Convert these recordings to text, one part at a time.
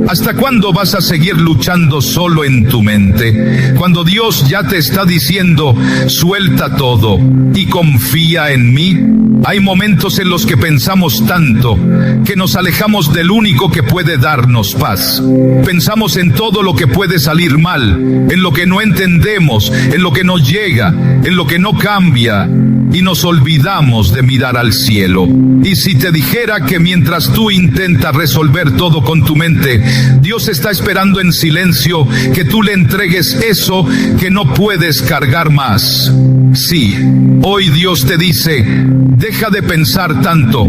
¿Hasta cuándo vas a seguir luchando solo en tu mente? Cuando Dios ya te está diciendo, suelta todo y confía en mí. Hay momentos en los que pensamos tanto que nos alejamos del único que puede darnos paz. Pensamos en todo lo que puede salir mal, en lo que no entendemos, en lo que no llega, en lo que no cambia, y nos olvidamos de mirar al cielo. Y si te dijera que mientras tú intentas resolver todo con tu mente, Dios está esperando en silencio que tú le entregues eso que no puedes cargar más. Sí, hoy Dios te dice, deja de pensar tanto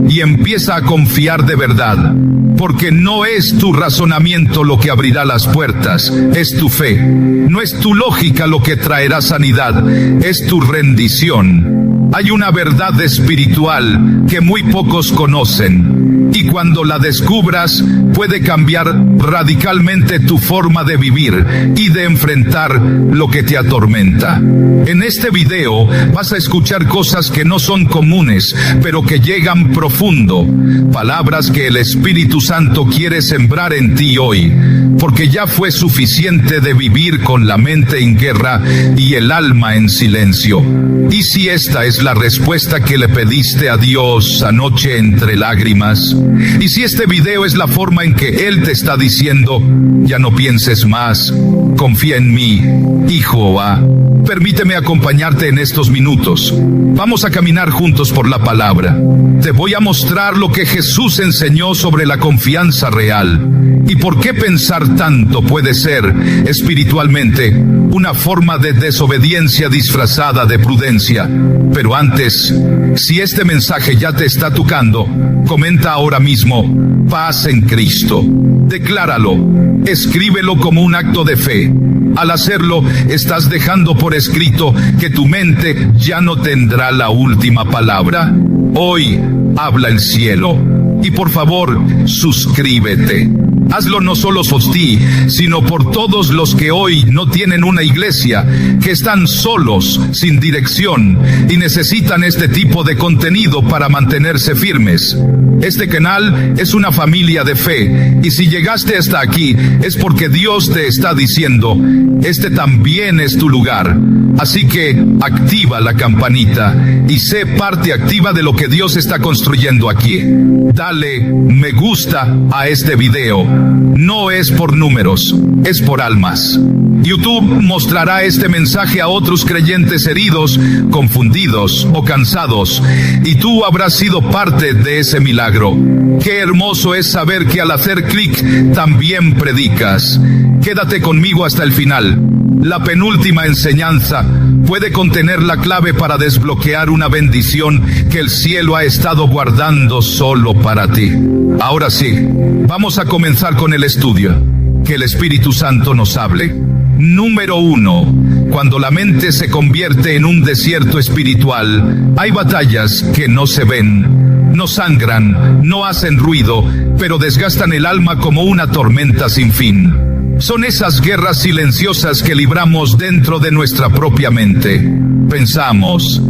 y empieza a confiar de verdad, porque no es tu razonamiento lo que abrirá las puertas, es tu fe. No es tu lógica lo que traerá sanidad, es tu rendición. Hay una verdad espiritual que muy pocos conocen, y cuando la descubras, puede cambiar radicalmente tu forma de vivir y de enfrentar lo que te atormenta. En este video vas a escuchar cosas que no son comunes, pero que llegan profundo. Palabras que el Espíritu Santo quiere sembrar en ti hoy, porque ya fue suficiente de vivir con la mente en guerra y el alma en silencio. Y si esta es la respuesta que le pediste a Dios anoche entre lágrimas, y si este video es la forma en que Él te está diciendo, ya no pienses más, confía en mí, hijo A. Permíteme acompañarte en estos minutos. Vamos a caminar juntos por la palabra. Te voy a mostrar lo que Jesús enseñó sobre la confianza real y por qué pensar tanto puede ser, espiritualmente, una forma de desobediencia disfrazada de prudencia. Pero antes, si este mensaje ya te está tocando, comenta ahora mismo, paz en Cristo. Decláralo, escríbelo como un acto de fe. Al hacerlo, estás dejando por escrito que tu mente ya no tendrá la última palabra. Hoy habla el cielo. Y por favor, suscríbete. Hazlo no solo por ti, sino por todos los que hoy no tienen una iglesia, que están solos, sin dirección, y necesitan este tipo de contenido para mantenerse firmes. Este canal es una familia de fe, y si llegaste hasta aquí, es porque Dios te está diciendo, este también es tu lugar. Así que activa la campanita y sé parte activa de lo que Dios está construyendo aquí. Dale me gusta a este video. No es por números, es por almas. YouTube mostrará este mensaje a otros creyentes heridos, confundidos o cansados, y tú habrás sido parte de ese milagro. Qué hermoso es saber que al hacer clic también predicas. Quédate conmigo hasta el final. La penúltima enseñanza puede contener la clave para desbloquear una bendición que el cielo ha estado guardando solo para ti. Ahora sí, vamos a comenzar con el estudio. Que el Espíritu Santo nos hable. Número 1. Cuando la mente se convierte en un desierto espiritual, hay batallas que no se ven, no sangran, no hacen ruido, pero desgastan el alma como una tormenta sin fin. Son esas guerras silenciosas que libramos dentro de nuestra propia mente. Pensamos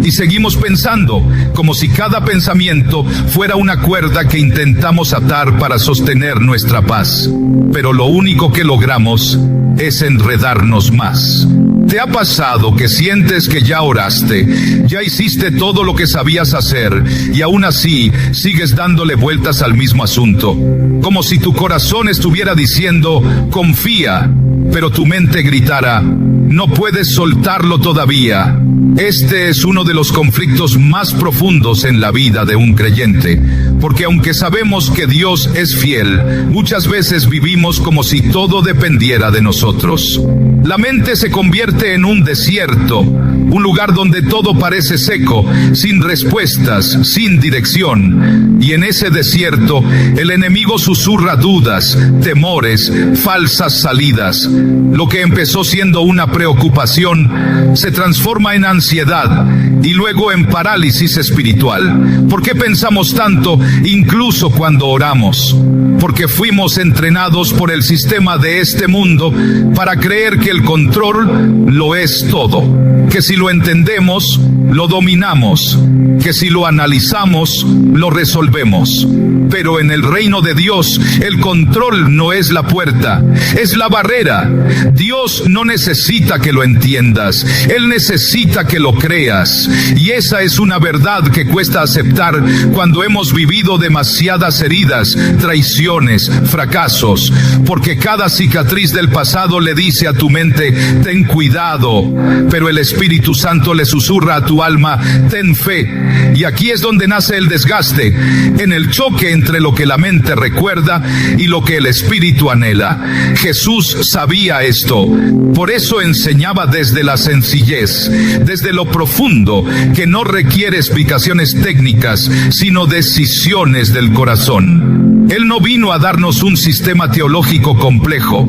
y seguimos pensando, como si cada pensamiento fuera una cuerda que intentamos atar para sostener nuestra paz. Pero lo único que logramos es enredarnos más. ¿Te ha pasado que sientes que ya oraste, ya hiciste todo lo que sabías hacer, y aún así sigues dándole vueltas al mismo asunto? Como si tu corazón estuviera diciendo, confía, pero tu mente gritara, no puedes soltarlo todavía. Este es uno de los conflictos más profundos en la vida de un creyente, porque aunque sabemos que Dios es fiel, muchas veces vivimos como si todo dependiera de nosotros. La mente se convierte en un desierto, un lugar donde todo parece seco, sin respuestas, sin dirección. Y en ese desierto, el enemigo susurra dudas, temores, falsas salidas. Lo que empezó siendo una preocupación se transforma en ansiedad y luego en parálisis espiritual. ¿Por qué pensamos tanto incluso cuando oramos? Porque fuimos entrenados por el sistema de este mundo para creer que el control lo es todo, que si lo entendemos, lo dominamos, que si lo analizamos, lo resolvemos. Pero en el reino de Dios, el control no es la puerta, es la barrera. Dios no necesita que lo entiendas, Él necesita que lo creas. Y esa es una verdad que cuesta aceptar cuando hemos vivido demasiadas heridas, traiciones, fracasos, porque cada cicatriz del pasado le dice a tu mente, ten cuidado, pero el Espíritu Santo le susurra a tu alma, ten fe. Y aquí es donde nace el desgaste, en el choque entre lo que la mente recuerda y lo que el Espíritu anhela. Jesús sabía esto, por eso enseñaba desde la sencillez, desde lo profundo, que no requiere explicaciones técnicas, sino decisiones del corazón. Él no vino a darnos un sistema teológico complejo,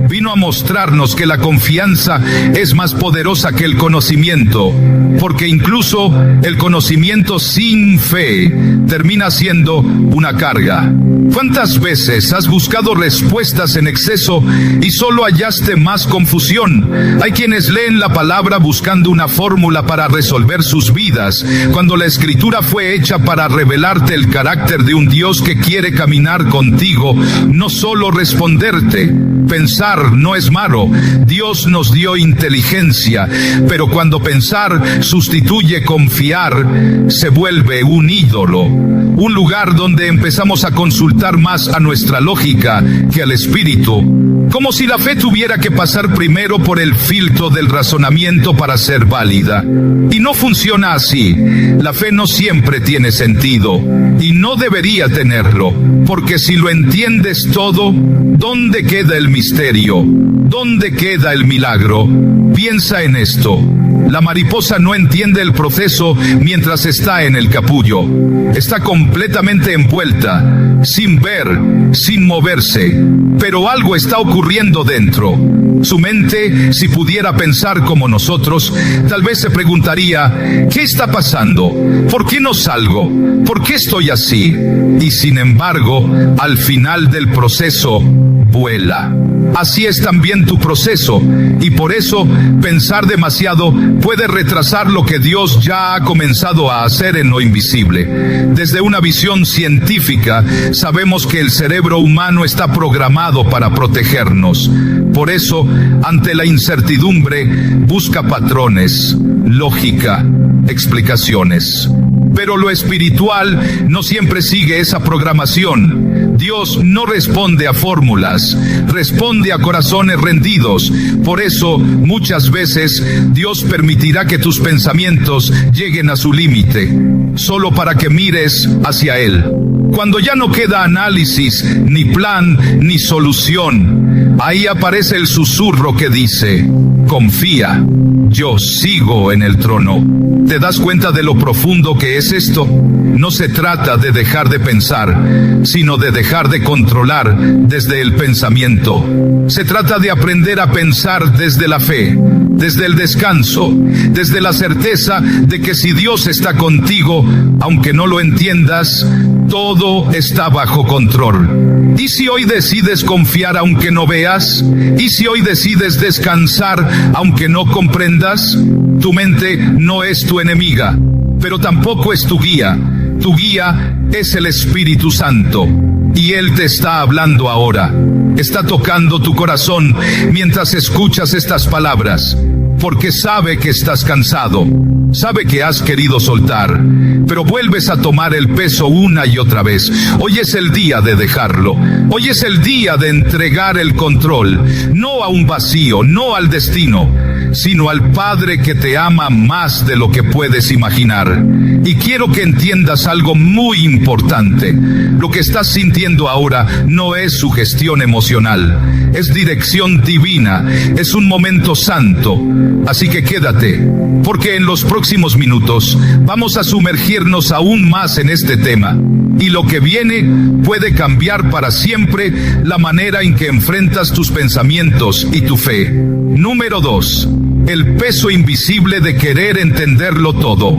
vino a mostrarnos que la confianza es más poderosa que el conocimiento, porque incluso el conocimiento sin fe termina siendo una carga. ¿Cuántas veces has buscado respuestas en exceso y solo hallaste más confusión? Hay quienes leen la palabra buscando una fórmula para resolver sus vidas, cuando la Escritura fue hecha para revelarte el carácter de un Dios que quiere caminar contigo, no solo responderte. Pensar no es malo, Dios nos dio inteligencia, pero cuando pensar sustituye confiar, se vuelve un ídolo, un lugar donde empezamos a consultar más a nuestra lógica que al Espíritu, como si la fe tuviera que pasar primero por el filtro del razonamiento para ser válida. Y no funciona así. La fe no siempre tiene sentido, y no debería tenerlo, porque si lo entiendes todo, ¿dónde queda el misterio? ¿Dónde queda el milagro? Piensa en esto. La mariposa no entiende el proceso mientras está en el capullo. Está completamente envuelta, sin ver, sin moverse, pero algo está ocurriendo dentro. Su mente, si pudiera pensar como nosotros, tal vez se preguntaría, ¿qué está pasando? ¿Por qué no salgo? ¿Por qué estoy así? Y sin embargo, al final del proceso, vuela. Así es también tu proceso, y por eso pensar demasiado puede retrasar lo que Dios ya ha comenzado a hacer en lo invisible. Desde una visión científica, sabemos que el cerebro humano está programado para protegernos. Por eso, ante la incertidumbre, busca patrones, lógica, explicaciones. Pero lo espiritual no siempre sigue esa programación. Dios no responde a fórmulas, responde a corazones rendidos. Por eso, muchas veces, Dios permitirá que tus pensamientos lleguen a su límite, solo para que mires hacia Él. Cuando ya no queda análisis, ni plan, ni solución, ahí aparece el susurro que dice, confía, yo sigo en el trono. ¿Te das cuenta de lo profundo que es esto? No se trata de dejar de pensar, sino de dejar de controlar desde el pensamiento. Se trata de aprender a pensar desde la fe, desde el descanso, desde la certeza de que si Dios está contigo, aunque no lo entiendas, todo está bajo control. ¿Y si hoy decides confiar aunque no veas? ¿Y si hoy decides descansar aunque no comprendas? Tu mente no es tu enemiga, pero tampoco es tu guía. Tu guía es el Espíritu Santo, y Él te está hablando ahora. Está tocando tu corazón mientras escuchas estas palabras, porque sabe que estás cansado, sabe que has querido soltar, pero vuelves a tomar el peso una y otra vez. Hoy es el día de dejarlo. Hoy es el día de entregar el control, no a un vacío, no al destino, sino al Padre que te ama más de lo que puedes imaginar. Y quiero que entiendas algo muy importante. Lo que estás sintiendo ahora no es sugestión emocional, es dirección divina, es un momento santo. Así que quédate, porque en los próximos minutos vamos a sumergirnos aún más en este tema. Y lo que viene puede cambiar para siempre la manera en que enfrentas tus pensamientos y tu fe. Número 2. El peso invisible de querer entenderlo todo.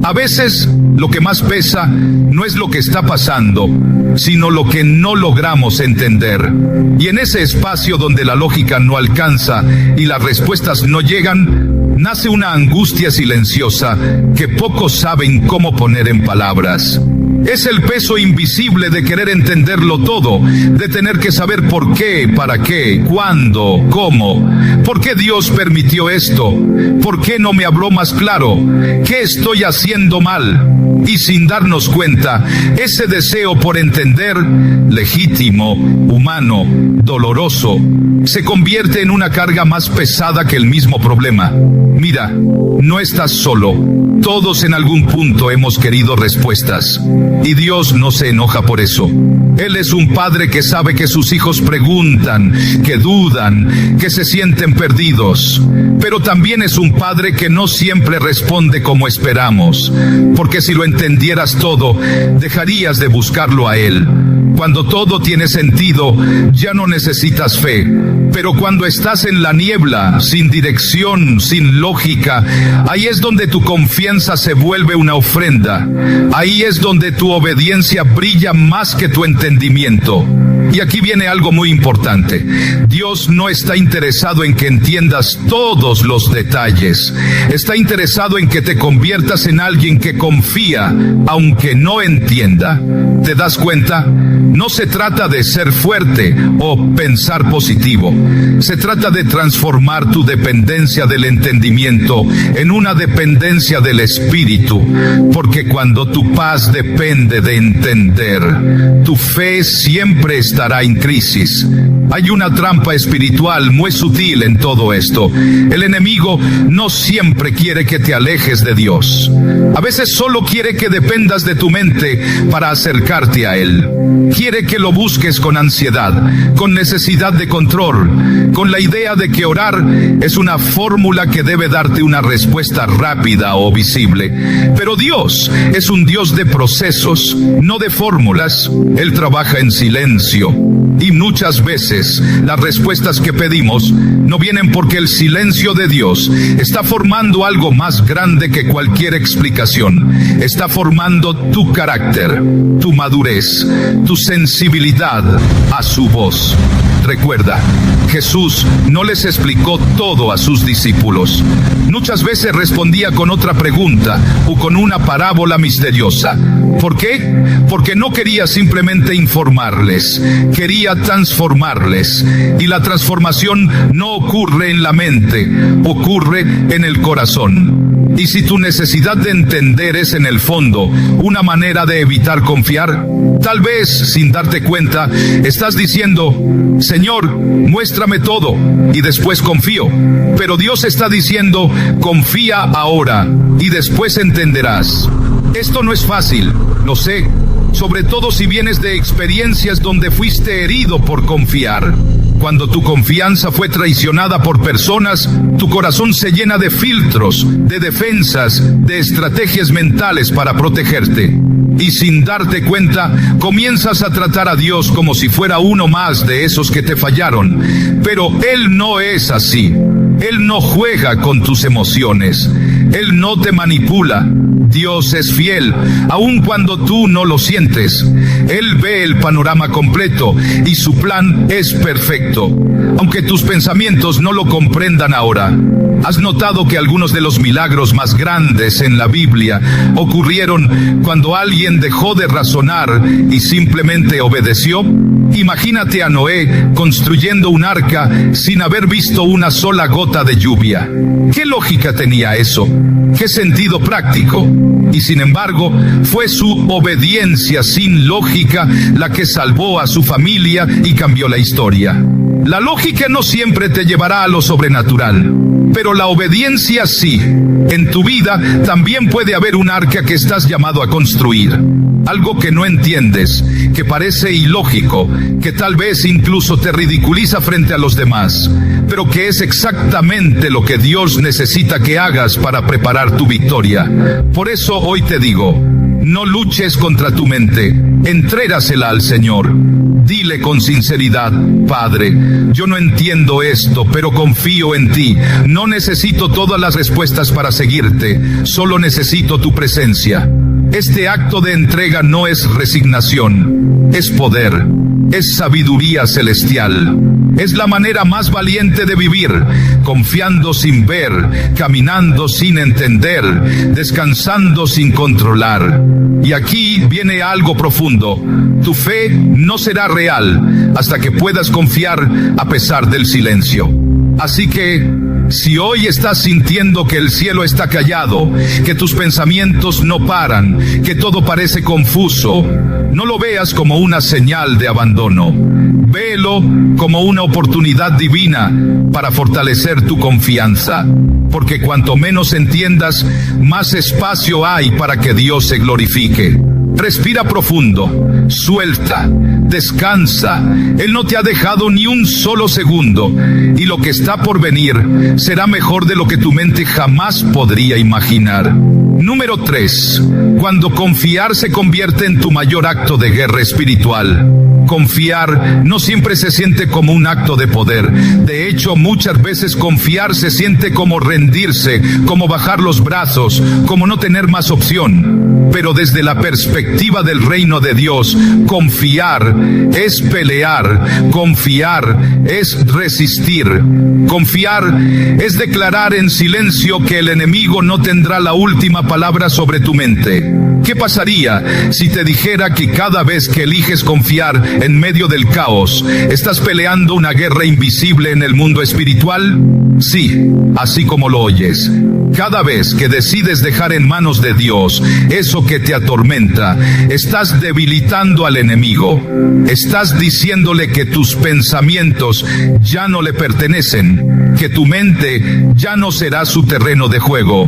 A veces, lo que más pesa no es lo que está pasando, sino lo que no logramos entender. Y en ese espacio donde la lógica no alcanza y las respuestas no llegan, nace una angustia silenciosa que pocos saben cómo poner en palabras. Es el peso invisible de querer entenderlo todo, de tener que saber por qué, para qué, cuándo, cómo. ¿Por qué Dios permitió esto? ¿Por qué no me habló más claro? ¿Qué estoy haciendo mal? Y sin darnos cuenta, ese deseo por entender, legítimo, humano, doloroso, se convierte en una carga más pesada que el mismo problema. Mira, no estás solo. Todos en algún punto hemos querido respuestas. Y Dios no se enoja por eso. Él es un padre que sabe que sus hijos preguntan, que dudan, que se sienten perdidos. Pero también es un padre que no siempre responde como esperamos. Porque si lo entendieras todo, dejarías de buscarlo a Él. Cuando todo tiene sentido, ya no necesitas fe. Pero cuando estás en la niebla, sin dirección, sin lógica, ahí es donde tu confianza se vuelve una ofrenda. Ahí es donde tu obediencia brilla más que tu entendimiento. Y aquí viene algo muy importante. Dios no está interesado en que entiendas todos los detalles. Está interesado en que te conviertas en alguien que confía, aunque no entienda. ¿Te das cuenta? No se trata de ser fuerte o pensar positivo. Se trata de transformar tu dependencia del entendimiento en una dependencia del espíritu. Porque cuando tu paz depende de entender, tu fe siempre estará en crisis. Hay una trampa espiritual muy sutil en todo esto. El enemigo no siempre quiere que te alejes de Dios. A veces solo quiere que dependas de tu mente para acercarte a Él. Quiere que lo busques con ansiedad, con necesidad de control, con la idea de que orar es una fórmula que debe darte una respuesta rápida o visible. Pero Dios es un Dios de procesos, no de fórmulas. Él trabaja en silencio. Y muchas veces las respuestas que pedimos no vienen porque el silencio de Dios está formando algo más grande que cualquier explicación. Está formando tu carácter, tu madurez, tu sensibilidad a su voz. Recuerda, Jesús no les explicó todo a sus discípulos. Muchas veces respondía con otra pregunta o con una parábola misteriosa. ¿Por qué? Porque no quería simplemente informarles, quería transformarles. Y la transformación no ocurre en la mente, ocurre en el corazón. Y si tu necesidad de entender es en el fondo una manera de evitar confiar, tal vez sin darte cuenta estás diciendo: Señor, muéstrame todo y después confío. Pero Dios está diciendo: confía ahora y después entenderás. Esto no es fácil, lo sé, sobre todo si vienes de experiencias donde fuiste herido por confiar. Cuando tu confianza fue traicionada por personas, tu corazón se llena de filtros, de defensas, de estrategias mentales para protegerte. Y sin darte cuenta, comienzas a tratar a Dios como si fuera uno más de esos que te fallaron. Pero Él no es así. Él no juega con tus emociones. Él no te manipula. Dios es fiel, aun cuando tú no lo sientes. Él ve el panorama completo y su plan es perfecto, aunque tus pensamientos no lo comprendan ahora. ¿Has notado que algunos de los milagros más grandes en la Biblia ocurrieron cuando alguien dejó de razonar y simplemente obedeció? Imagínate a Noé construyendo un arca sin haber visto una sola gota de lluvia. ¿Qué lógica tenía eso? ¿Qué sentido práctico? Y sin embargo, fue su obediencia sin lógica la que salvó a su familia y cambió la historia. La lógica no siempre te llevará a lo sobrenatural, pero la obediencia sí. En tu vida también puede haber un arca que estás llamado a construir. Algo que no entiendes, que parece ilógico, que tal vez incluso te ridiculiza frente a los demás, pero que es exactamente lo que Dios necesita que hagas para preparar tu victoria. Por eso hoy te digo, no luches contra tu mente, entrégasela al Señor. Dile con sinceridad: Padre, yo no entiendo esto, pero confío en ti. No necesito todas las respuestas para seguirte, solo necesito tu presencia. Este acto de entrega no es resignación, es poder. es sabiduría celestial. Es la manera más valiente de vivir, confiando sin ver, caminando sin entender, descansando sin controlar. Y aquí viene algo profundo. Tu fe no será real hasta que puedas confiar a pesar del silencio. Así que, si hoy estás sintiendo que el cielo está callado, que tus pensamientos no paran, que todo parece confuso, no lo veas como una señal de abandono. Véelo como una oportunidad divina para fortalecer tu confianza. Porque cuanto menos entiendas, más espacio hay para que Dios se glorifique. Respira profundo, suelta, descansa. Él no te ha dejado ni un solo segundo, y lo que está por venir será mejor de lo que tu mente jamás podría imaginar. Número 3. Cuando confiar se convierte en tu mayor acto de guerra espiritual. Confiar no siempre se siente como un acto de poder. De hecho, muchas veces confiar se siente como rendirse, como bajar los brazos, como no tener más opción. Pero desde la perspectiva del reino de Dios, confiar es pelear, confiar es resistir, confiar es declarar en silencio que el enemigo no tendrá la última palabra sobre tu mente. ¿Qué pasaría si te dijera que cada vez que eliges confiar en medio del caos, estás peleando una guerra invisible en el mundo espiritual? Sí, así como lo oyes. Cada vez que decides dejar en manos de Dios eso que te atormenta, estás debilitando al enemigo. Estás diciéndole que tus pensamientos ya no le pertenecen, que tu mente ya no será su terreno de juego.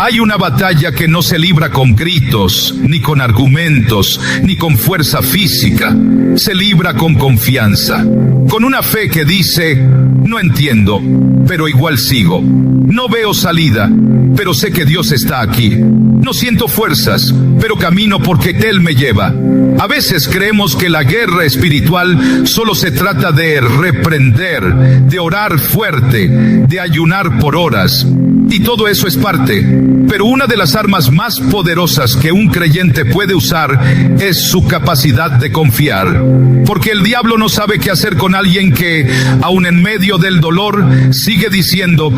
Hay una batalla que no se libra con gritos, ni con argumentos, ni con fuerza física. Se libra con confianza, con una fe que dice: no entiendo, pero igual sigo. No veo salida, pero sé que Dios está aquí. No siento fuerzas, pero camino porque Él me lleva. A veces creemos que la guerra espiritual solo se trata de reprender, de orar fuerte, de ayunar por horas. Y todo eso es parte. Pero una de las armas más poderosas que un creyente puede usar es su capacidad de confiar. Porque el diablo no sabe qué hacer con alguien que, aun en medio del dolor, sigue diciendo: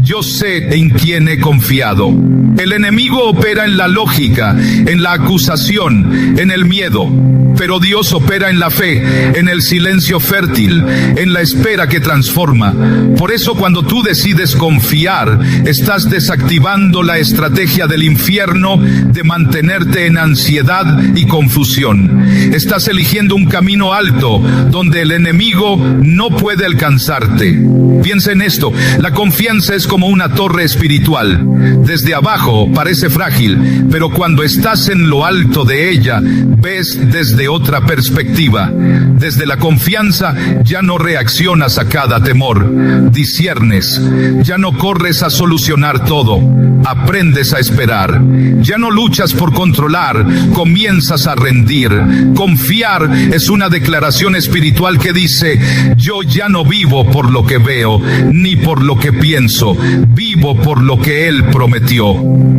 yo sé en quién he confiado. El enemigo opera en la lógica, en la acusación, en el miedo. Pero Dios opera en la fe, en el silencio fértil, en la espera que transforma. Por eso, cuando tú decides confiar, estás desactivando la estrategia del infierno de mantenerte en ansiedad y confusión. Estás eligiendo un camino alto donde el enemigo no puede alcanzarte. Piensa en esto: la confianza es como una torre espiritual. Desde abajo parece frágil, pero cuando estás en lo alto de ella, ves desde otra perspectiva. Desde la confianza ya no reaccionas a cada temor, disciernes, ya no corres a solucionar todo, aprendes a esperar. Ya no luchas por controlar, comienzas a rendir. Confiar es una declaración espiritual que dice: yo ya no vivo por lo que veo, ni por lo que pienso, vivo por lo que Él prometió.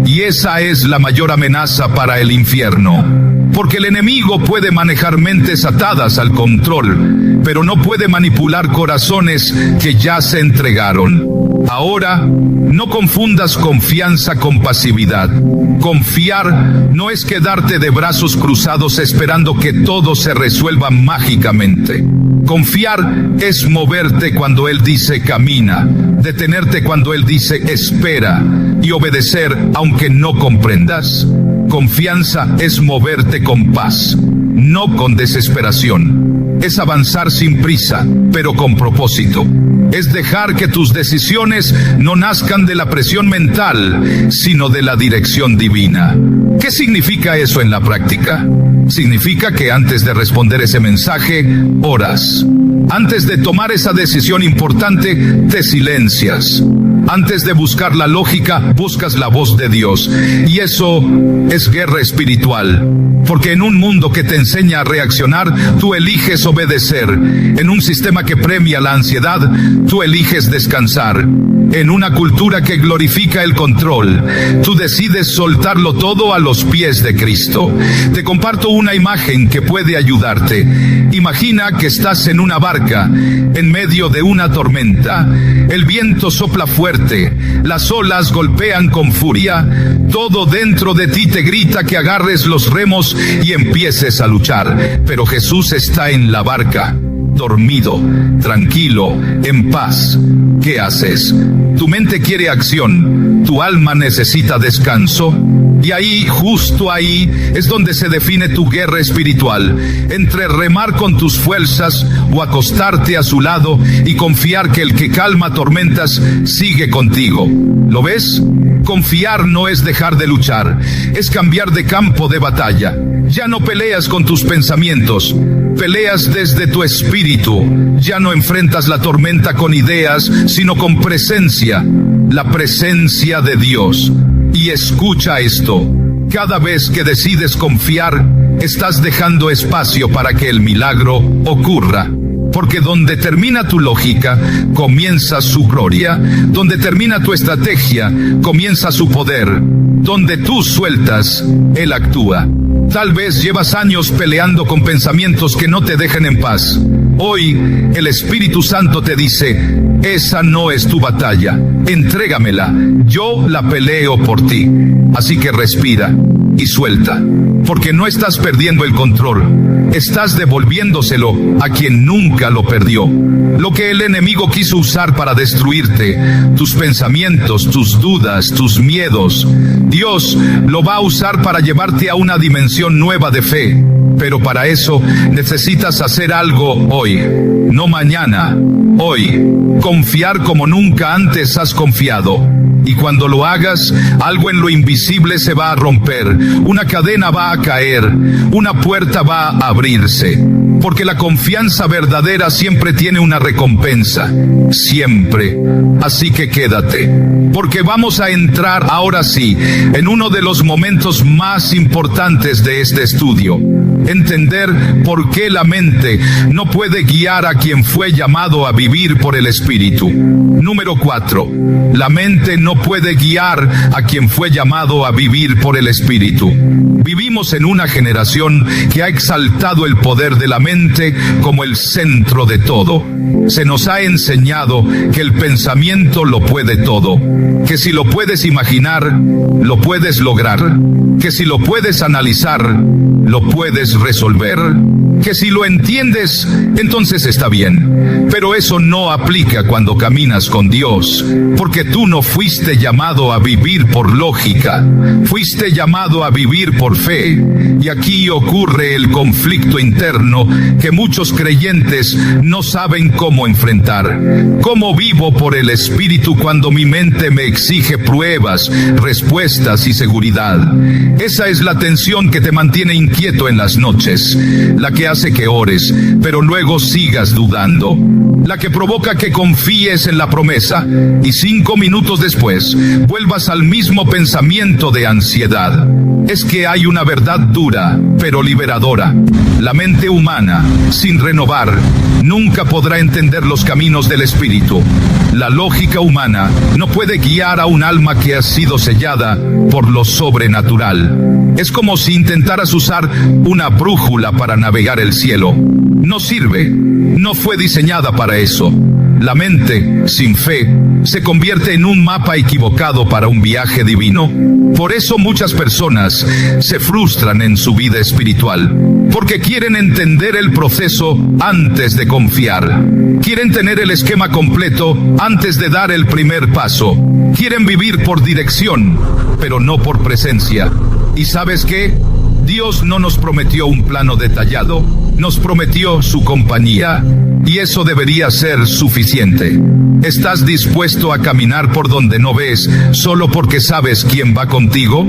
Y esa es la mayor amenaza para el infierno. Porque el enemigo puede manejar mentes atadas al control, pero no puede manipular corazones que ya se entregaron. Ahora, no confundas confianza con pasividad. Confiar no es quedarte de brazos cruzados esperando que todo se resuelva mágicamente. Confiar es moverte cuando Él dice camina, detenerte cuando Él dice espera y obedecer aunque no comprendas. Confianza es moverte con paz, no con desesperación. Es avanzar sin prisa, pero con propósito. Es dejar que tus decisiones no nazcan de la presión mental, sino de la dirección divina. ¿Qué significa eso en la práctica? Significa que antes de responder ese mensaje, oras. Antes de tomar esa decisión importante, te silencias. Antes de buscar la lógica, buscas la voz de Dios. Y eso es guerra espiritual. Porque en un mundo que te enseña a reaccionar, tú eliges obedecer. En un sistema que premia la ansiedad, tú eliges descansar. En una cultura que glorifica el control, tú decides soltarlo todo a los pies de Cristo. Te comparto una imagen que puede ayudarte. Imagina que estás en una barca, en medio de una tormenta. El viento sopla fuerte, las olas golpean con furia. Todo dentro de ti te grita que agarres los remos y empieces a luchar. Pero Jesús está en la barca, dormido, tranquilo, en paz. ¿Qué haces? Tu mente quiere acción, tu alma necesita descanso. Y ahí, justo ahí, es donde se define tu guerra espiritual, entre remar con tus fuerzas o acostarte a su lado y confiar que el que calma tormentas sigue contigo. ¿Lo ves? Confiar no es dejar de luchar, es cambiar de campo de batalla. Ya no peleas con tus pensamientos, peleas desde tu espíritu. Ya no enfrentas la tormenta con ideas, sino con presencia, la presencia de Dios. Y escucha esto, cada vez que decides confiar, estás dejando espacio para que el milagro ocurra. Porque donde termina tu lógica, comienza su gloria. Donde termina tu estrategia, comienza su poder. Donde tú sueltas, Él actúa. Tal vez llevas años peleando con pensamientos que no te dejan en paz. Hoy, el Espíritu Santo te dice, esa no es tu batalla, entrégamela, yo la peleo por ti. Así que respira y suelta, porque no estás perdiendo el control, estás devolviéndoselo a quien nunca lo perdió. Lo que el enemigo quiso usar para destruirte, tus pensamientos, tus dudas, tus miedos, Dios lo va a usar para llevarte a una dimensión nueva de fe. Pero para eso necesitas hacer algo hoy, no mañana, hoy. Confiar como nunca antes has confiado. Y cuando lo hagas, algo en lo invisible se va a romper, una cadena va a caer, una puerta va a abrirse. Porque la confianza verdadera siempre tiene una recompensa, siempre. Así que quédate, porque vamos a entrar ahora sí en uno de los momentos más importantes de este estudio. Entender por qué la mente no puede guiar a quien fue llamado a vivir por el Espíritu. Número 4. La mente no puede guiar a quien fue llamado a vivir por el Espíritu. Vivimos en una generación que ha exaltado el poder de la mente como el centro de todo. Se nos ha enseñado que el pensamiento lo puede todo, que si lo puedes imaginar, lo puedes lograr, que si lo puedes analizar, lo puedes resolver, que si lo entiendes, entonces está bien. Pero eso no aplica cuando caminas con Dios, porque tú no fuiste llamado a vivir por lógica, fuiste llamado a vivir por fe. Y aquí ocurre el conflicto interno que muchos creyentes no saben cómo enfrentar. ¿Cómo vivo por el Espíritu cuando mi mente me exige pruebas, respuestas y seguridad? Esa es la tensión que te mantiene inquieto en las noches, la que hace que ores, pero luego sigas dudando, la que provoca que confíes en la promesa y 5 minutos después vuelvas al mismo pensamiento de ansiedad. Es que hay una verdad dura, pero liberadora. La mente humana, sin renovar, nunca podrá entender los caminos del Espíritu. La lógica humana no puede guiar a un alma que ha sido sellada por lo sobrenatural. Es como si intentaras usar una brújula para navegar el cielo. No sirve, no fue diseñada para eso. La mente, sin fe, se convierte en un mapa equivocado para un viaje divino. Por eso muchas personas se frustran en su vida espiritual, porque quieren entender el proceso antes de confiar. Quieren tener el esquema completo antes de dar el primer paso. Quieren vivir por dirección, pero no por presencia. ¿Y sabes qué? Dios no nos prometió un plano detallado, nos prometió su compañía, y eso debería ser suficiente. ¿Estás dispuesto a caminar por donde no ves, solo porque sabes quién va contigo?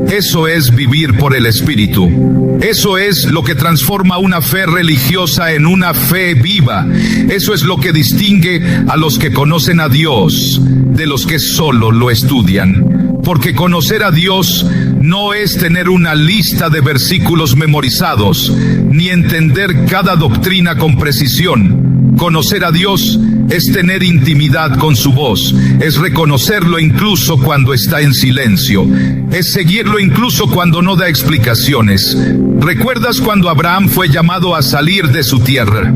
Eso es vivir por el Espíritu. Eso es lo que transforma una fe religiosa en una fe viva. Eso es lo que distingue a los que conocen a Dios de los que solo lo estudian. Porque conocer a Dios no es tener una lista de versículos memorizados, ni entender cada doctrina con precisión. Conocer a Dios es tener intimidad con su voz, es reconocerlo incluso cuando está en silencio, es seguirlo incluso cuando no da explicaciones. ¿Recuerdas cuando Abraham fue llamado a salir de su tierra?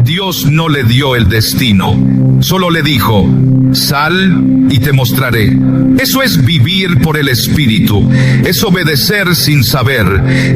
Dios no le dio el destino, solo le dijo: sal y te mostraré. Eso es vivir por el Espíritu, es obedecer sin saber,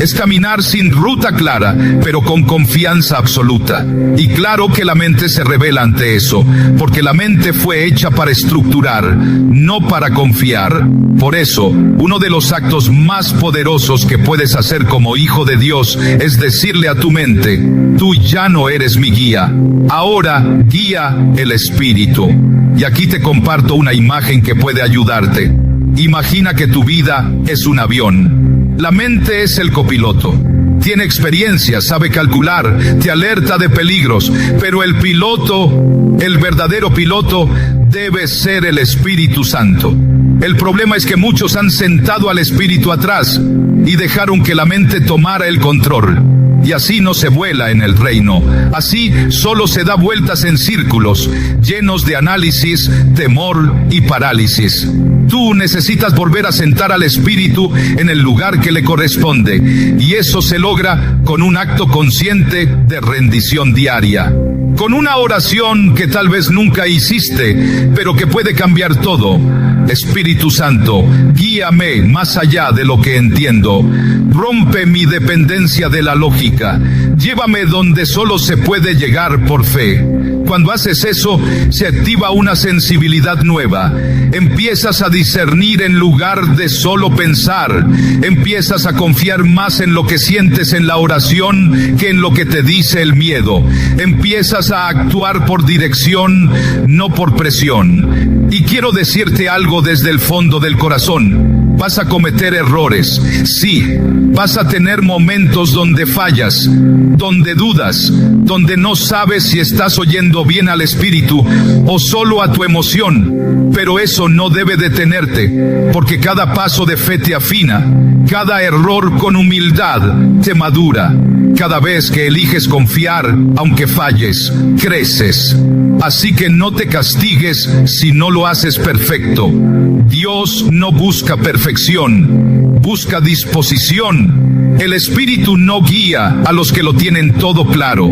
es caminar sin ruta clara, pero con confianza absoluta. Y claro que la mente se revela ante eso, porque la mente fue hecha para estructurar, no para confiar. Por eso, uno de los actos más poderosos que puedes hacer como hijo de Dios es decirle a tu mente: tú ya no eres mi guía, ahora guía el Espíritu. Y aquí te comparto una imagen que puede ayudarte. Imagina que tu vida es un avión. La mente es el copiloto. Tiene experiencia, sabe calcular, te alerta de peligros, pero el piloto, el verdadero piloto, debe ser el Espíritu Santo. El problema es que muchos han sentado al Espíritu atrás y dejaron que la mente tomara el control. Y así no se vuela en el reino. Así solo se da vueltas en círculos, llenos de análisis, temor y parálisis. Tú necesitas volver a sentar al Espíritu en el lugar que le corresponde. Y eso se logra con un acto consciente de rendición diaria. Con una oración que tal vez nunca hiciste, pero que puede cambiar todo. Espíritu Santo, guíame más allá de lo que entiendo. Rompe mi dependencia de la lógica. Llévame donde solo se puede llegar por fe. Cuando haces eso, se activa una sensibilidad nueva. Empiezas a discernir en lugar de solo pensar. Empiezas a confiar más en lo que sientes en la oración que en lo que te dice el miedo. Empiezas a actuar por dirección, no por presión. Y quiero decirte algo desde el fondo del corazón. Vas a cometer errores, sí. Vas a tener momentos donde fallas, donde dudas, donde no sabes si estás oyendo bien al Espíritu o solo a tu emoción. Pero eso no debe detenerte, porque cada paso de fe te afina, cada error con humildad te madura. Cada vez que eliges confiar, aunque falles, creces. Así que no te castigues si no lo haces perfecto. Dios no busca perfección, busca disposición. El Espíritu no guía a los que lo tienen todo claro.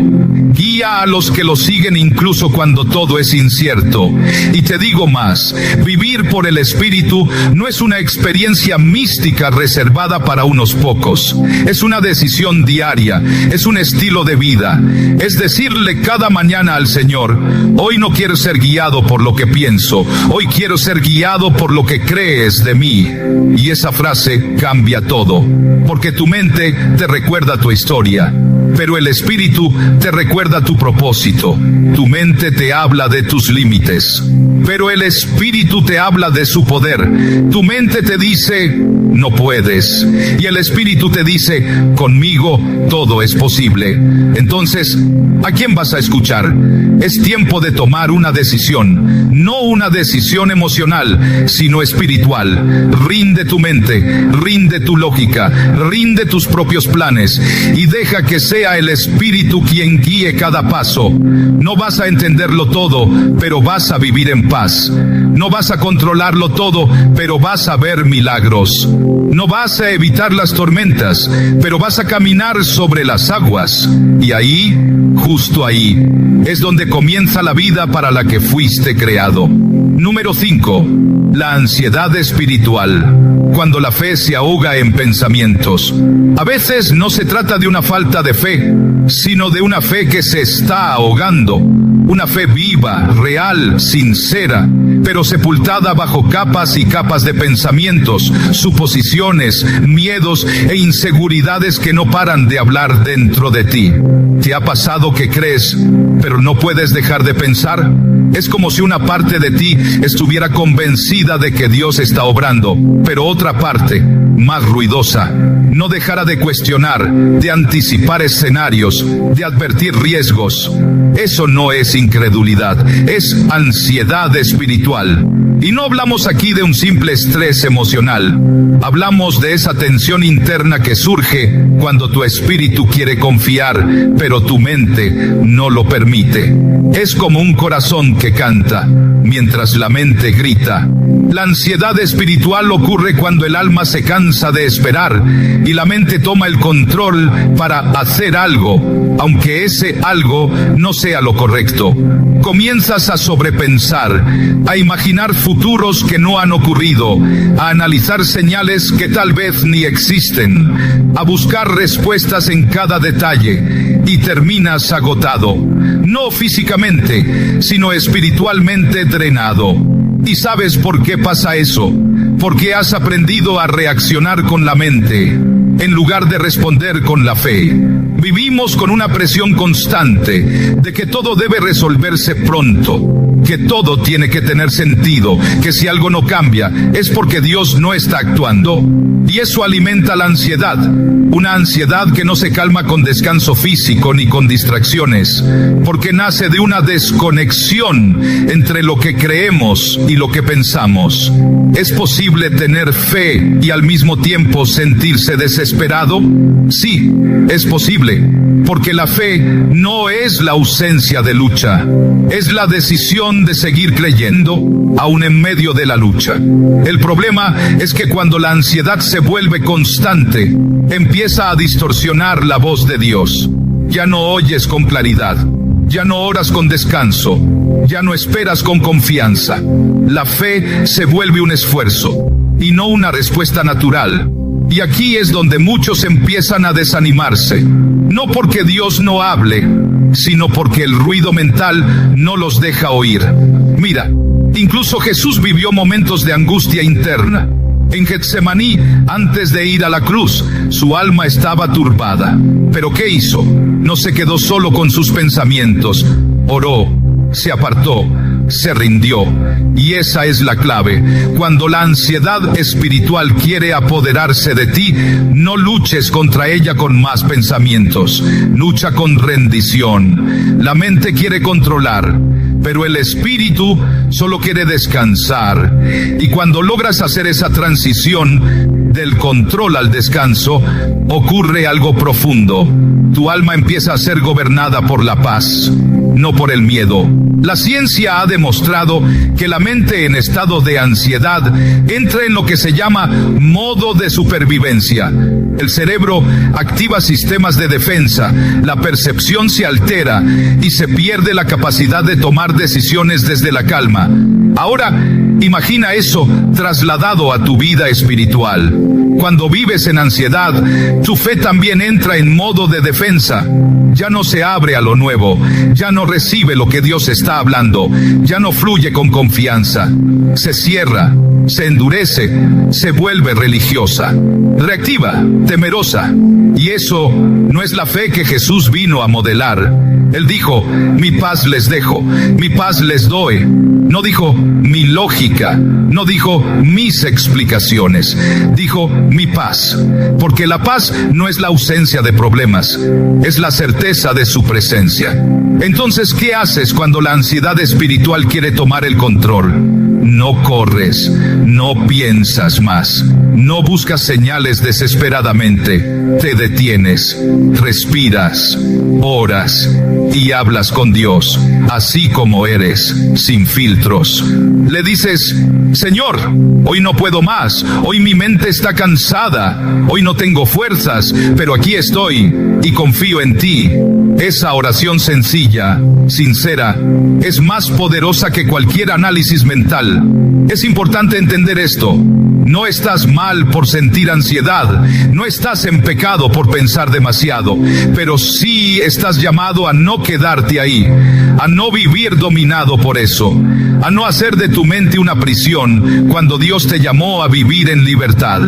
Guía a los que lo siguen incluso cuando todo es incierto. Y te digo más, vivir por el Espíritu no es una experiencia mística reservada para unos pocos. Es una decisión diaria, es un estilo de vida. Es decirle cada mañana al Señor: hoy no quiero ser guiado por lo que pienso, hoy quiero ser guiado por lo que crees de mí. Y esa frase cambia todo, porque tu mente te recuerda tu historia, pero el Espíritu te recuerda tu propósito. Tu mente te habla de tus límites, pero el Espíritu te habla de su poder. Tu mente te dice: no puedes, y el Espíritu te dice: conmigo todo es posible. Entonces, ¿a quién vas a escuchar? Es tiempo de tomar una decisión, no una decisión emocional, sino espiritual. Rinde tu mente, rinde tu lógica, rinde tus propios planes y deja que sea el Espíritu quien guíe cada paso. No vas a entenderlo todo, pero vas a vivir en paz. No vas a controlarlo todo, pero vas a ver milagros. No vas a evitar las tormentas, pero vas a caminar sobre las aguas. Y ahí, justo ahí, es donde comienza la vida para la que fuiste creado. Número 5. La ansiedad espiritual. cuando la fe se ahoga en pensamientos. A veces no se trata de una falta de fe, sino de una fe que se está ahogando. Una fe viva, real, sincera, pero sepultada bajo capas y capas de pensamientos, suposiciones, miedos e inseguridades que no paran de hablar dentro de ti. ¿Te ha pasado que crees, pero no puedes dejar de pensar? Es como si una parte de ti estuviera convencida de que Dios está obrando, pero otra parte, más ruidosa, no dejara de cuestionar, de anticipar escenarios, de advertir riesgos. Eso no es incredulidad, es ansiedad espiritual. Y no hablamos aquí de un simple estrés emocional. Hablamos de esa tensión interna que surge cuando tu espíritu quiere confiar, pero tu mente no lo permite. Es como un corazón que canta, mientras la mente grita. La ansiedad espiritual ocurre cuando el alma se cansa de esperar y la mente toma el control para hacer algo, aunque ese algo no sea lo correcto. Comienzas a sobrepensar, a imaginar futuros que no han ocurrido, a analizar señales que tal vez ni existen, a buscar respuestas en cada detalle y terminas agotado, no físicamente, sino espiritualmente drenado. ¿Y sabes por qué pasa eso? Porque has aprendido a reaccionar con la mente, en lugar de responder con la fe. Vivimos con una presión constante de que todo debe resolverse pronto, que todo tiene que tener sentido, que si algo no cambia es porque Dios no está actuando. Y eso alimenta la ansiedad, una ansiedad que no se calma con descanso físico ni con distracciones, porque nace de una desconexión entre lo que creemos y lo que pensamos. ¿Es posible tener fe y al mismo tiempo sentirse desesperado? Sí, es posible, porque la fe no es la ausencia de lucha, es la decisión de seguir creyendo, aún en medio de la lucha. El problema es que cuando la ansiedad se vuelve constante, empieza a distorsionar la voz de Dios. Ya no oyes con claridad, ya no oras con descanso, ya no esperas con confianza. La fe se vuelve un esfuerzo y no una respuesta natural. Y aquí es donde muchos empiezan a desanimarse, no porque Dios no hable, sino porque el ruido mental no los deja oír. Mira, incluso Jesús vivió momentos de angustia interna. En Getsemaní, antes de ir a la cruz, su alma estaba turbada. ¿Pero qué hizo? No se quedó solo con sus pensamientos. Oró, se apartó, se rindió. Y esa es la clave. Cuando la ansiedad espiritual quiere apoderarse de ti, no luches contra ella con más pensamientos. Lucha con rendición. La mente quiere controlar, pero el espíritu solo quiere descansar. Y cuando logras hacer esa transición del control al descanso, ocurre algo profundo. Tu alma empieza a ser gobernada por la paz, no por el miedo. La ciencia ha demostrado que la mente en estado de ansiedad entra en lo que se llama modo de supervivencia. El cerebro activa sistemas de defensa, la percepción se altera y se pierde la capacidad de tomar decisiones desde la calma. Ahora, imagina eso trasladado a tu vida espiritual. Cuando vives en ansiedad, tu fe también entra en modo de defensa. Ya no se abre a lo nuevo, ya no recibe lo que Dios está hablando, ya no fluye con confianza. Se cierra, se endurece, se vuelve religiosa, reactiva, temerosa. Y eso no es la fe que Jesús vino a modelar. Él dijo, mi paz les dejo, mi paz les doy. No dijo mi lógica, no dijo mis explicaciones, dijo mi paz. Porque la paz no es la ausencia de problemas, es la certeza de su presencia. Entonces, ¿qué haces cuando la ansiedad espiritual quiere tomar el control? No corres, no piensas más, no buscas señales desesperadamente, te detienes, respiras, oras y hablas con Dios, así como eres, sin filtros. Le dices: Señor, hoy no puedo más, hoy mi mente está cansada, hoy no tengo fuerzas, pero aquí estoy y confío en ti. Esa oración sencilla, sincera, es más poderosa que cualquier análisis mental. Es importante entender esto. No estás mal por sentir ansiedad, no estás en pecado por pensar demasiado, pero sí estás llamado a no quedarte ahí, a no vivir dominado por eso, a no hacer de tu mente una prisión cuando Dios te llamó a vivir en libertad.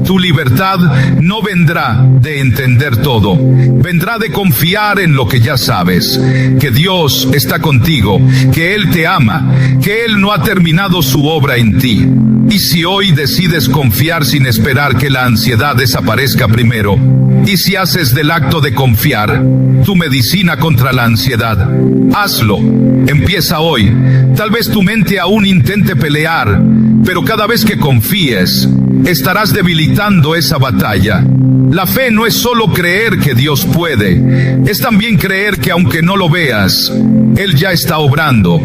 Tu libertad no vendrá de entender todo, vendrá de confiar en lo que ya sabes, que Dios está contigo, que Él te ama, que Él no ha terminado su obra en ti. Y si hoy decides confiar sin esperar que la ansiedad desaparezca primero, y si haces del acto de confiar tu medicina contra la ansiedad, hazlo. Empieza hoy. Tal vez tu mente aún intente pelear, pero cada vez que confíes, estarás debilitando esa batalla. La fe no es solo creer que Dios puede, es también creer que aunque no lo veas, Él ya está obrando.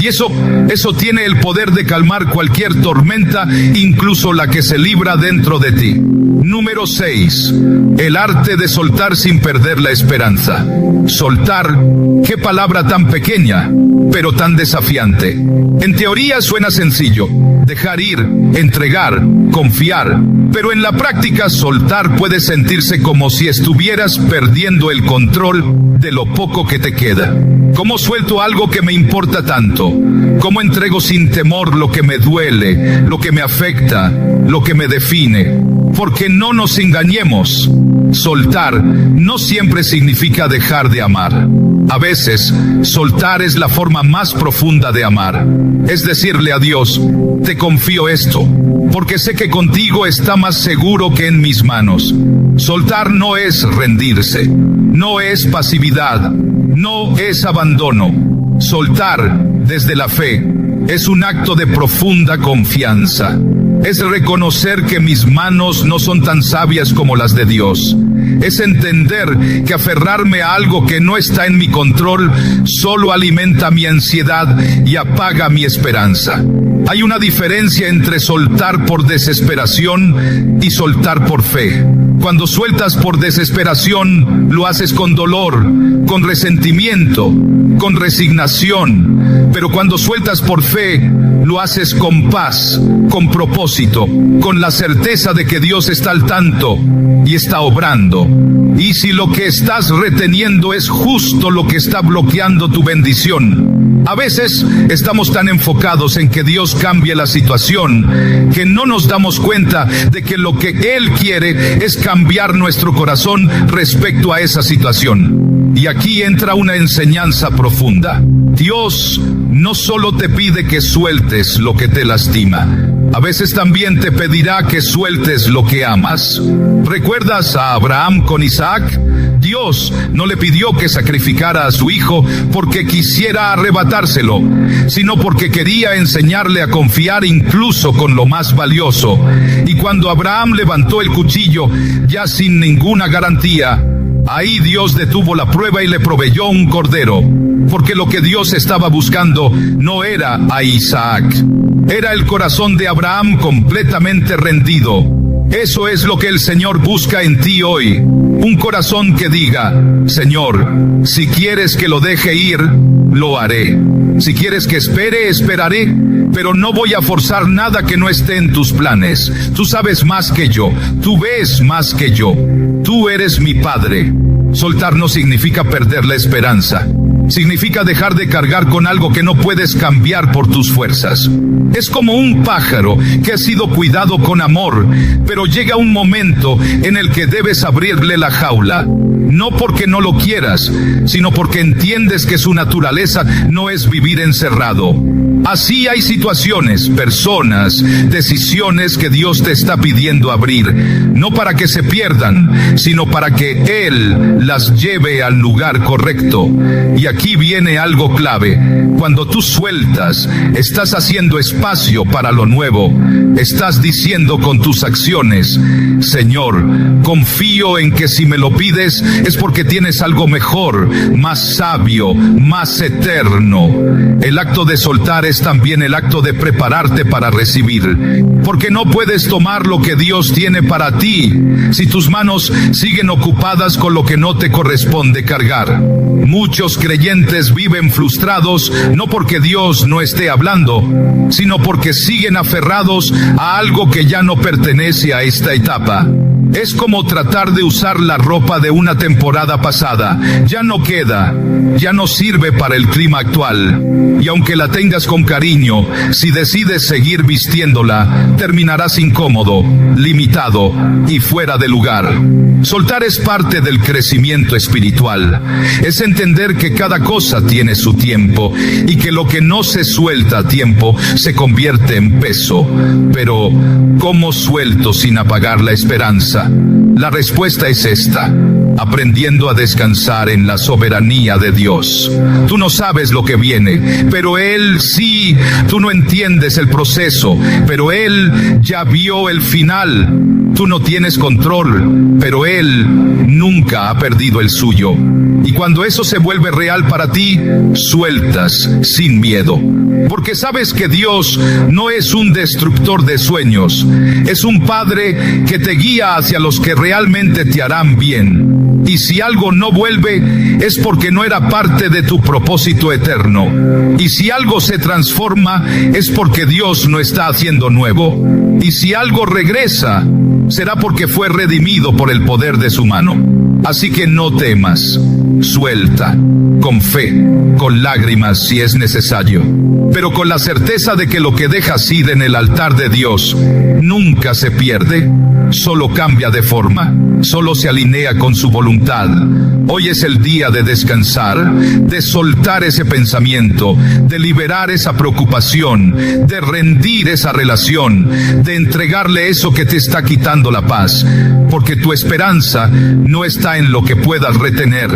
Y eso tiene el poder de calmar cualquier tormenta, incluso la que se libra dentro de ti. Número 6. El arte de soltar sin perder la esperanza. Soltar, qué palabra tan pequeña, pero tan desafiante. En teoría suena sencillo: dejar ir, entregar, confiar. Pero en la práctica, soltar puede sentirse como si estuvieras perdiendo el control de lo poco que te queda. ¿Cómo suelto algo que me importa tanto? ¿Cómo entrego sin temor lo que me duele, lo que me afecta, lo que me define? Porque no nos engañemos. Soltar no siempre significa dejar de amar. A veces, soltar es la forma más profunda de amar. Es decirle a Dios: te confío esto, porque sé que contigo está más seguro que en mis manos. Soltar no es rendirse, no es pasividad, no es abandono. Soltar desde la fe es un acto de profunda confianza. Es reconocer que mis manos no son tan sabias como las de Dios. Es entender que aferrarme a algo que no está en mi control solo alimenta mi ansiedad y apaga mi esperanza. Hay una diferencia entre soltar por desesperación y soltar por fe. Cuando sueltas por desesperación, lo haces con dolor, con resentimiento, con resignación. Pero cuando sueltas por fe, lo haces con paz, con propósito, con la certeza de que Dios está al tanto y está obrando. Y si lo que estás reteniendo es justo lo que está bloqueando tu bendición, a veces estamos tan enfocados en que Dios cambie la situación que no nos damos cuenta de que lo que Él quiere es cambiar nuestro corazón respecto a esa situación. Y aquí entra una enseñanza profunda. Dios no solo te pide que sueltes lo que te lastima, a veces también te pedirá que sueltes lo que amas. ¿Recuerdas a Abraham con Isaac? Dios no le pidió que sacrificara a su hijo porque quisiera arrebatárselo, sino porque quería enseñarle a confiar incluso con lo más valioso. Y cuando Abraham levantó el cuchillo, ya sin ninguna garantía, ahí Dios detuvo la prueba y le proveyó un cordero, porque lo que Dios estaba buscando no era a Isaac, era el corazón de Abraham completamente rendido. Eso es lo que el Señor busca en ti hoy, un corazón que diga: Señor, si quieres que lo deje ir, lo haré. Si quieres que espere, esperaré, pero no voy a forzar nada que no esté en tus planes. Tú sabes más que yo, tú ves más que yo, tú eres mi Padre. Soltar no significa perder la esperanza. Significa dejar de cargar con algo que no puedes cambiar por tus fuerzas. Es como un pájaro que ha sido cuidado con amor, pero llega un momento en el que debes abrirle la jaula. No porque no lo quieras, sino porque entiendes que su naturaleza no es vivir encerrado. Así hay situaciones, personas, decisiones que Dios te está pidiendo abrir, no para que se pierdan, sino para que Él las lleve al lugar correcto. Y aquí viene algo clave. Cuando tú sueltas, estás haciendo espacio para lo nuevo. Estás diciendo con tus acciones: Señor, confío en que si me lo pides es porque tienes algo mejor, más sabio, más eterno. El acto de soltar es también el acto de prepararte para recibir, porque no puedes tomar lo que Dios tiene para ti si tus manos siguen ocupadas con lo que no te corresponde cargar. Muchos creyentes viven frustrados no porque Dios no esté hablando, sino porque siguen aferrados a algo que ya no pertenece a esta etapa. Es como tratar de usar la ropa de una temporada pasada. Ya no queda, ya no sirve para el clima actual. Y aunque la tengas con cariño, si decides seguir vistiéndola, terminarás incómodo, limitado y fuera de lugar. Soltar es parte del crecimiento espiritual. Es entender que cada cosa tiene su tiempo y que lo que no se suelta a tiempo se convierte en peso. Pero, ¿cómo suelto sin apagar la esperanza? La respuesta es esta: aprendiendo a descansar en la soberanía de Dios. Tú no sabes lo que viene, pero Él sí. Tú no entiendes el proceso, pero Él ya vio el final. Tú no tienes control, pero Él nunca ha perdido el suyo. Y cuando eso se vuelve real para ti, sueltas sin miedo. Porque sabes que Dios no es un destructor de sueños. Es un Padre que te guía hacia los que realmente te harán bien. Y si algo no vuelve, es porque no era parte de tu propósito eterno. Y si algo se transforma, es porque Dios no está haciendo nuevo. Y si algo regresa, será porque fue redimido por el poder de su mano. Así que no temas, suelta, con fe, con lágrimas si es necesario, pero con la certeza de que lo que dejas ir en el altar de Dios nunca se pierde, solo cambia de forma, solo se alinea con su voluntad. Hoy es el día de descansar, de soltar ese pensamiento, de liberar esa preocupación, de rendir esa relación, de entregarle eso que te está quitando la paz, porque tu esperanza no está en lo que puedas retener,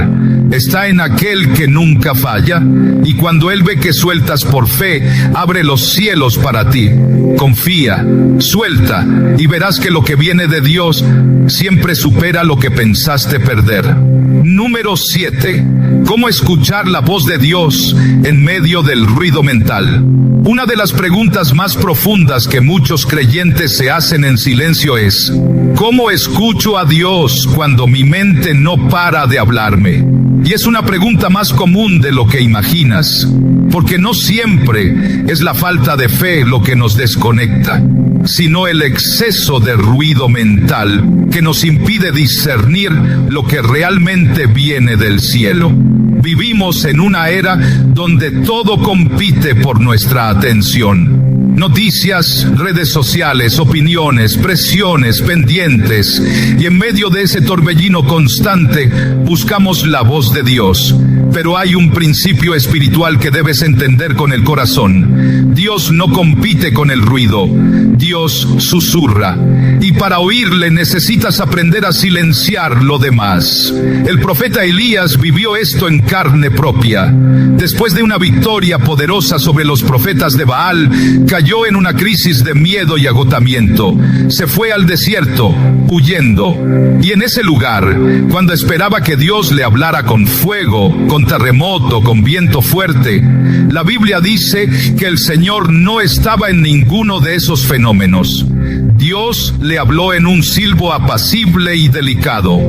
está en aquel que nunca falla. Y cuando Él ve que sueltas por fe, abre los cielos para ti. Confía, suelta, y verás que lo que viene de Dios siempre supera lo que pensaste perder. Número 7. ¿Cómo escuchar la voz de Dios en medio del ruido mental? Una de las preguntas más profundas que muchos creyentes se hacen en silencio es: ¿cómo escucho a Dios cuando mi mente no para de hablarme? Y es una pregunta más común de lo que imaginas, porque no siempre es la falta de fe lo que nos desconecta, sino el exceso de ruido mental que nos impide discernir lo que realmente viene del cielo. Vivimos en una era donde todo compite por nuestra atención. Noticias, redes sociales, opiniones, presiones, pendientes. Y en medio de ese torbellino constante, buscamos la voz de Dios. Pero hay un principio espiritual que debes entender con el corazón. Dios no compite con el ruido. Dios susurra. Y para oírle necesitas aprender a silenciar lo demás. El profeta Elías vivió esto en carne propia. Después de una victoria poderosa sobre los profetas de Baal, cayó en una crisis de miedo y agotamiento. Se fue al desierto, huyendo. Y en ese lugar, cuando esperaba que Dios le hablara con fuego, con terremoto, con viento fuerte, la Biblia dice que el Señor no estaba en ninguno de esos fenómenos. Dios le habló en un silbo apacible y delicado,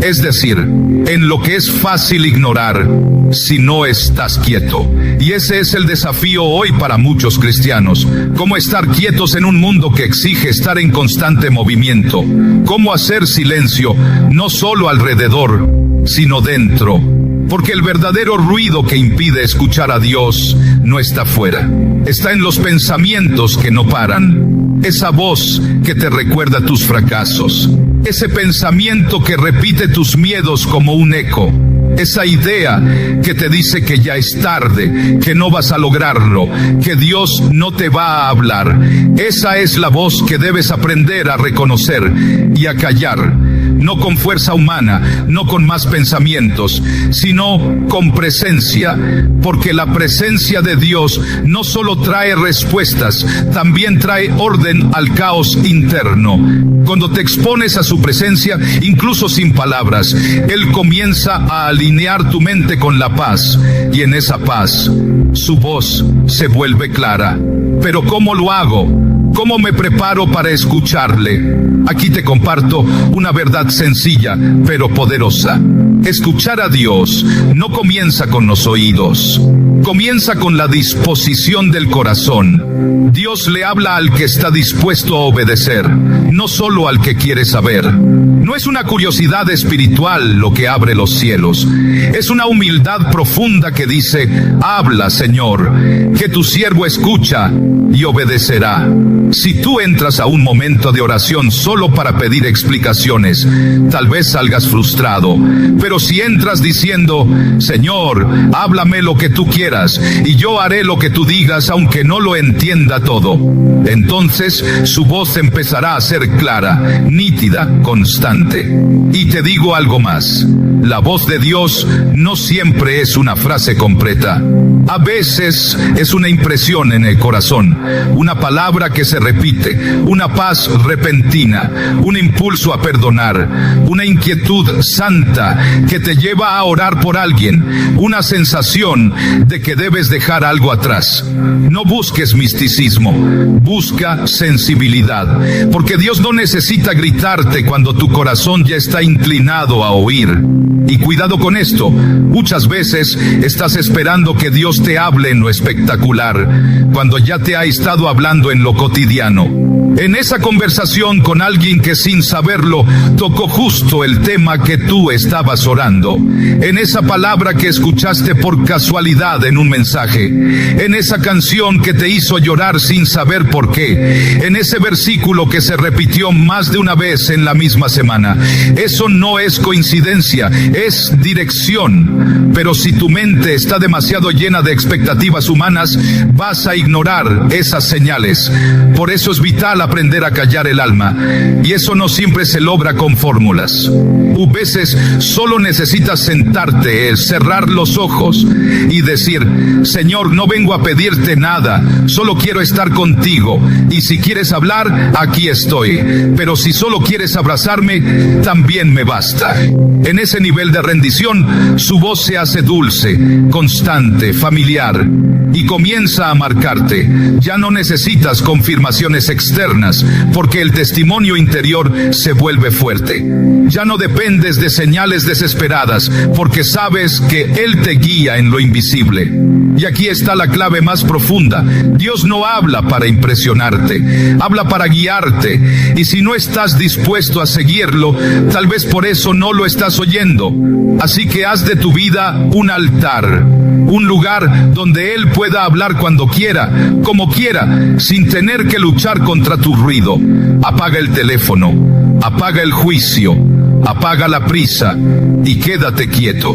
es decir, en lo que es fácil ignorar si no estás quieto. Y ese es el desafío hoy para muchos cristianos: cómo estar quietos en un mundo que exige estar en constante movimiento, cómo hacer silencio no solo alrededor, sino dentro. Porque el verdadero ruido que impide escuchar a Dios no está fuera, está en los pensamientos que no paran, esa voz que te recuerda tus fracasos, ese pensamiento que repite tus miedos como un eco. Esa idea que te dice que ya es tarde, que no vas a lograrlo, que Dios no te va a hablar. Esa es la voz que debes aprender a reconocer y a callar. No con fuerza humana, no con más pensamientos, sino con presencia, porque la presencia de Dios no solo trae respuestas, también trae orden al caos interno. Cuando te expones a su presencia, incluso sin palabras, Él comienza a alinear tu mente con la paz, y en esa paz, su voz se vuelve clara. Pero ¿cómo lo hago? ¿Cómo me preparo para escucharle? Aquí te comparto una verdad sencilla, pero poderosa. Escuchar a Dios no comienza con los oídos, comienza con la disposición del corazón. Dios le habla al que está dispuesto a obedecer, no solo al que quiere saber. No es una curiosidad espiritual lo que abre los cielos, es una humildad profunda que dice: habla, Señor, que tu siervo escucha y obedecerá. Si tú entras a un momento de oración solo para pedir explicaciones, tal vez salgas frustrado. Pero si entras diciendo: Señor, háblame lo que tú quieras y yo haré lo que tú digas aunque no lo entienda todo, entonces su voz empezará a ser clara, nítida, constante. Y te digo algo más: la voz de Dios no siempre es una frase completa. A veces es una impresión en el corazón, una palabra que se repite, una paz repentina, un impulso a perdonar, una inquietud santa que te lleva a orar por alguien, una sensación de que debes dejar algo atrás. No busques misticismo, busca sensibilidad, porque Dios no necesita gritarte cuando tu corazón ya está inclinado a oír. Y cuidado con esto, muchas veces estás esperando que Dios te hable en lo espectacular, cuando ya te ha estado hablando en lo cotidiano. En esa conversación con alguien que sin saberlo tocó justo el tema que tú estabas orando, en esa palabra que escuchaste por casualidad en un mensaje, en esa canción que te hizo llorar sin saber por qué, en ese versículo que se repitió más de una vez en la misma semana. Eso no es coincidencia, es dirección. Pero si tu mente está demasiado llena de expectativas humanas, vas a ignorar esas señales. Por eso es vital aprender a callar el alma, y eso no siempre se logra con fórmulas. A veces solo necesitas sentarte, cerrar los ojos y decir: Señor, no vengo a pedirte nada, solo quiero estar contigo, y si quieres hablar, aquí estoy, pero si solo quieres abrazarme, también me basta. En ese nivel de rendición, su voz se hace dulce, constante, familiar, y comienza a marcarte. Ya no necesitas confirmaciones externas, porque el testimonio interior se vuelve fuerte. Ya no dependes de señales desesperadas, porque sabes que Él te guía en lo invisible. Y aquí está la clave más profunda: Dios no habla para impresionarte, habla para guiarte, y si no estás dispuesto a seguirlo, tal vez por eso no lo estás oyendo. Así que haz de tu vida un altar, un lugar donde Él pueda hablar cuando quiera, como quiera, sin tener que luchar contra tu ruido. Apaga el teléfono, apaga el juicio, apaga la prisa y quédate quieto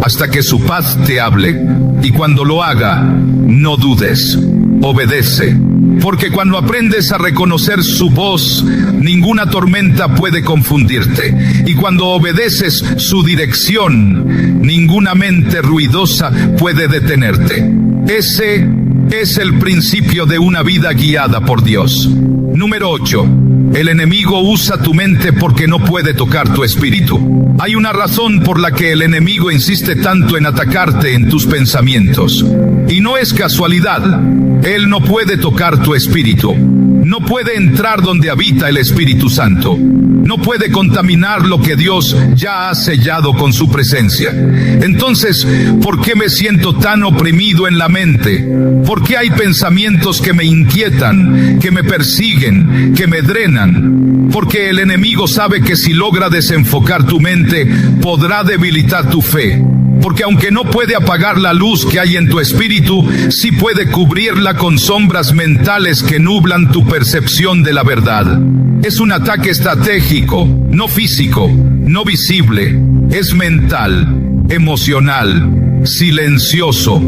hasta que su paz te hable. Y cuando lo haga, no dudes, obedece. Porque cuando aprendes a reconocer su voz, ninguna tormenta puede confundirte. Y cuando obedeces su dirección, ninguna mente ruidosa puede detenerte. Ese es el principio de una vida guiada por Dios. Número 8. El enemigo usa tu mente porque no puede tocar tu espíritu. Hay una razón por la que el enemigo insiste tanto en atacarte en tus pensamientos. Y no es casualidad. Él no puede tocar tu espíritu. No puede entrar donde habita el Espíritu Santo. No puede contaminar lo que Dios ya ha sellado con su presencia. Entonces, ¿por qué me siento tan oprimido en la mente? ¿Por qué hay pensamientos que me inquietan, que me persiguen, que me drenan? Porque el enemigo sabe que si logra desenfocar tu mente, podrá debilitar tu fe. Porque aunque no puede apagar la luz que hay en tu espíritu, sí puede cubrirla con sombras mentales que nublan tu percepción de la verdad. Es un ataque estratégico, no físico, no visible, es mental. emocional, silencioso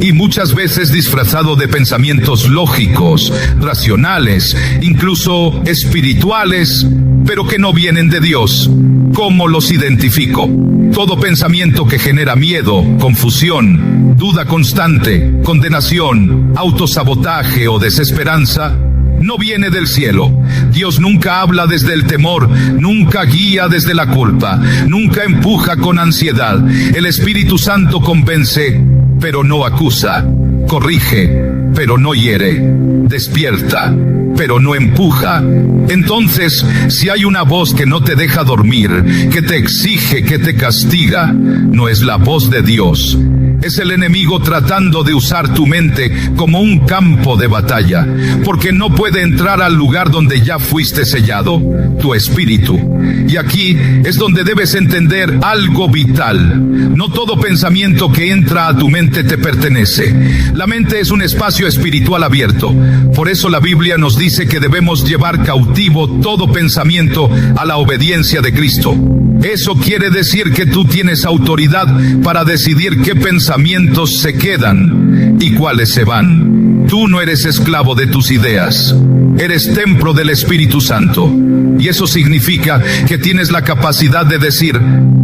y muchas veces disfrazado de pensamientos lógicos, racionales, incluso espirituales, pero que no vienen de Dios. ¿Cómo los identifico? Todo pensamiento que genera miedo, confusión, duda constante, condenación, autosabotaje o desesperanza, no viene del cielo. Dios nunca habla desde el temor, nunca guía desde la culpa, nunca empuja con ansiedad. El Espíritu Santo convence, pero no acusa, corrige, pero no hiere, despierta, pero no empuja. Entonces, si hay una voz que no te deja dormir, que te exige, que te castiga, no es la voz de Dios. Es el enemigo tratando de usar tu mente como un campo de batalla, porque no puede entrar al lugar donde ya fuiste sellado, tu espíritu. Y aquí es donde debes entender algo vital. No todo pensamiento que entra a tu mente te pertenece. La mente es un espacio espiritual abierto. Por eso la Biblia nos dice que debemos llevar cautivo todo pensamiento a la obediencia de Cristo. Eso quiere decir que tú tienes autoridad para decidir qué pensamientos se quedan y cuáles se van. Tú no eres esclavo de tus ideas, eres templo del Espíritu Santo. Y eso significa que tienes la capacidad de decir,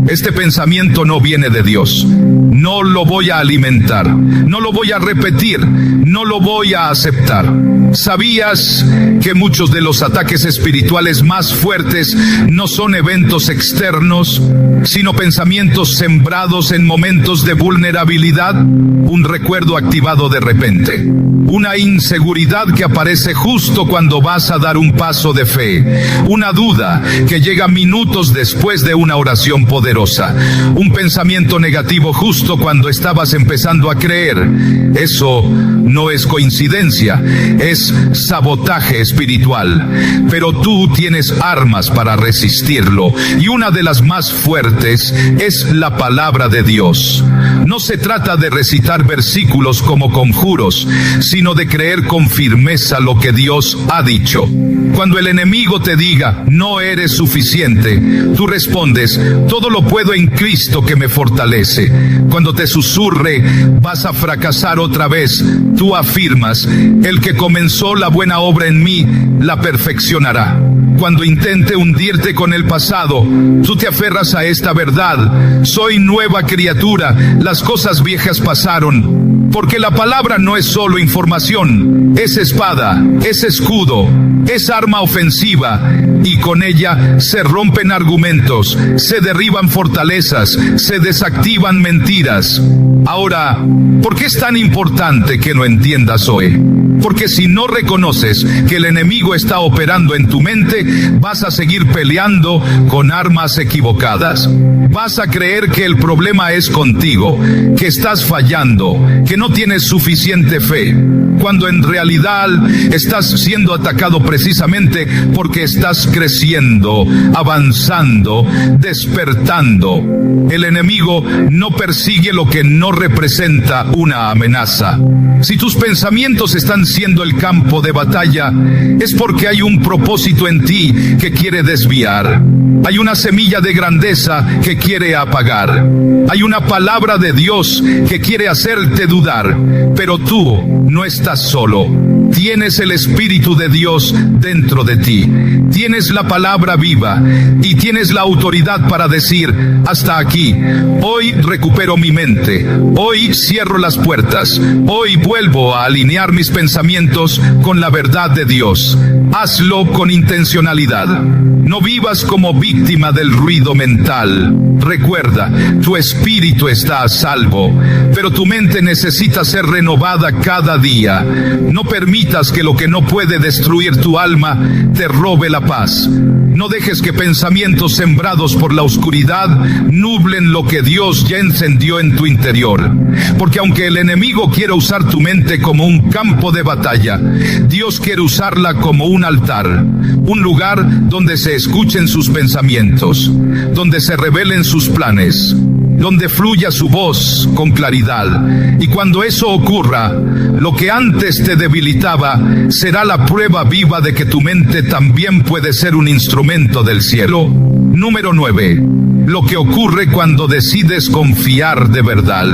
este pensamiento no viene de Dios. No lo voy a alimentar, no lo voy a repetir, no lo voy a aceptar. ¿Sabías que muchos de los ataques espirituales más fuertes no son eventos externos, sino pensamientos sembrados en momentos de vulnerabilidad? Un recuerdo activado de repente, una inseguridad que aparece justo cuando vas a dar un paso de fe, una duda que llega minutos después de una oración poderosa, un pensamiento negativo justo cuando estabas empezando a creer. Eso no es coincidencia, es sabotaje espiritual. Pero tú tienes armas para resistirlo, y una de las más fuertes es la palabra de Dios. No se trata de recitar versículos como conjuros, sino de creer con firmeza lo que Dios ha dicho. Cuando el enemigo te diga, no eres suficiente, tú respondes, todo lo puedo en Cristo que me fortalece. Cuando te susurre, vas a fracasar otra vez, tú afirmas, el que comenzó la buena obra en mí, la perfeccionará. Cuando intente hundirte con el pasado, tú te aferras a esta verdad, soy nueva criatura, las cosas viejas pasaron. Porque la palabra no es solo información, es espada, es escudo, es arma ofensiva, y con ella se rompen argumentos, se derriban fortalezas, se desactivan mentiras. Ahora, ¿por qué es tan importante que lo entiendas hoy? Porque si no reconoces que el enemigo está operando en tu mente, vas a seguir peleando con armas equivocadas. Vas a creer que el problema es contigo, que estás fallando, que no tienes suficiente fe, cuando en realidad estás siendo atacado precisamente porque estás creciendo, avanzando, despertando. El enemigo no persigue lo que no representa una amenaza. Si tus pensamientos están siendo el campo de batalla, es porque hay un propósito en ti que quiere desviar. Hay una semilla de grandeza que quiere apagar. Hay una palabra de Dios que quiere hacerte dudar, pero tú no estás solo. Tienes el Espíritu de Dios dentro de ti. Tienes la palabra viva y tienes la autoridad para decir, hasta aquí. Hoy recupero mi mente. Hoy cierro las puertas. Hoy vuelvo a alinear mis pensamientos con la verdad de Dios. Hazlo con intencionalidad. No vivas como víctima del ruido mental. Recuerda, tu espíritu está a salvo, pero tu mente necesita ser renovada cada día. No permitas que lo que no puede destruir tu alma te robe la paz. No dejes que pensamientos sembrados por la oscuridad nublen lo que Dios ya encendió en tu interior. Porque aunque el enemigo quiere usar tu mente como un campo de batalla, Dios quiere usarla como un altar, un lugar donde se escuchen sus pensamientos, donde se revelen sus planes, donde fluya su voz con claridad. Y cuando eso ocurra, lo que antes te debilitaba será la prueba viva de que tu mente también puede ser un instrumento del cielo. Número 9. Lo que ocurre cuando decides confiar de verdad.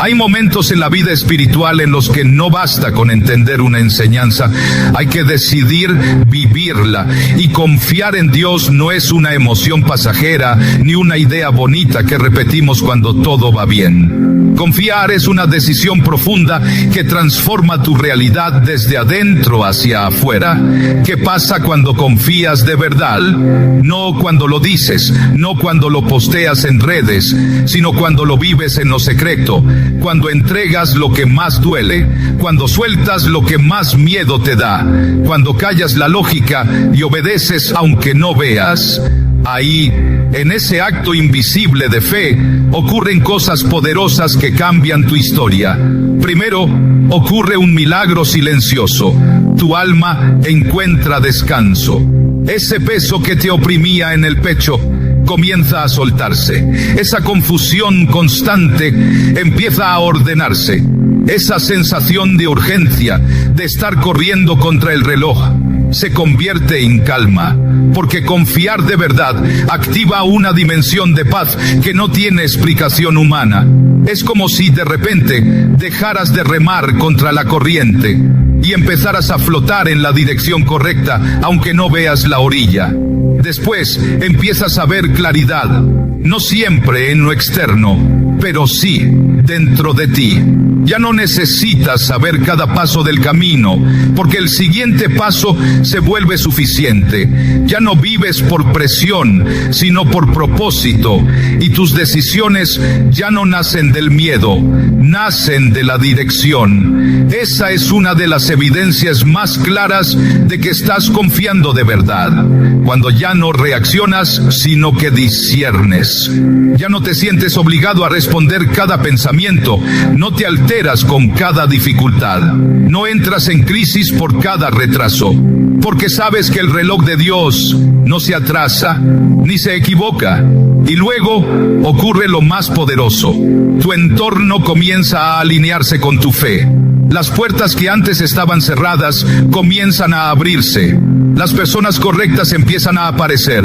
Hay momentos en la vida espiritual en los que no basta con entender una enseñanza, hay que decidir vivirla. Y confiar en Dios no es una emoción pasajera ni una idea bonita que repetimos cuando todo va bien. Confiar es una decisión profunda que transforma tu realidad desde adentro hacia afuera. ¿Qué pasa cuando confías de verdad? No cuando lo dices, no cuando lo posteas en redes, sino cuando lo vives en lo secreto, cuando entregas lo que más duele, cuando sueltas lo que más miedo te da, cuando callas la lógica y obedeces aunque no veas. Ahí, en ese acto invisible de fe, ocurren cosas poderosas que cambian tu historia. Primero, ocurre un milagro silencioso. Tu alma encuentra descanso. Ese peso que te oprimía en el pecho comienza a soltarse. Esa confusión constante empieza a ordenarse. Esa sensación de urgencia, de estar corriendo contra el reloj, se convierte en calma, porque confiar de verdad activa una dimensión de paz que no tiene explicación humana. Es como si de repente dejaras de remar contra la corriente y empezaras a flotar en la dirección correcta, aunque no veas la orilla. Después empiezas a ver claridad, no siempre en lo externo, pero sí dentro de ti. Ya no necesitas saber cada paso del camino, porque el siguiente paso se vuelve suficiente. Ya no vives por presión, sino por propósito, y tus decisiones ya no nacen del miedo, nacen de la dirección. Esa es una de las evidencias más claras de que estás confiando de verdad, cuando ya no reaccionas, sino que disciernes. Ya no te sientes obligado a responder cada pensamiento, no te alteras con cada dificultad, no entras en crisis por cada retraso, porque sabes que el reloj de Dios no se atrasa ni se equivoca. Y luego ocurre lo más poderoso: tu entorno comienza a alinearse con tu fe. Las puertas que antes estaban cerradas comienzan a abrirse. Las personas correctas empiezan a aparecer.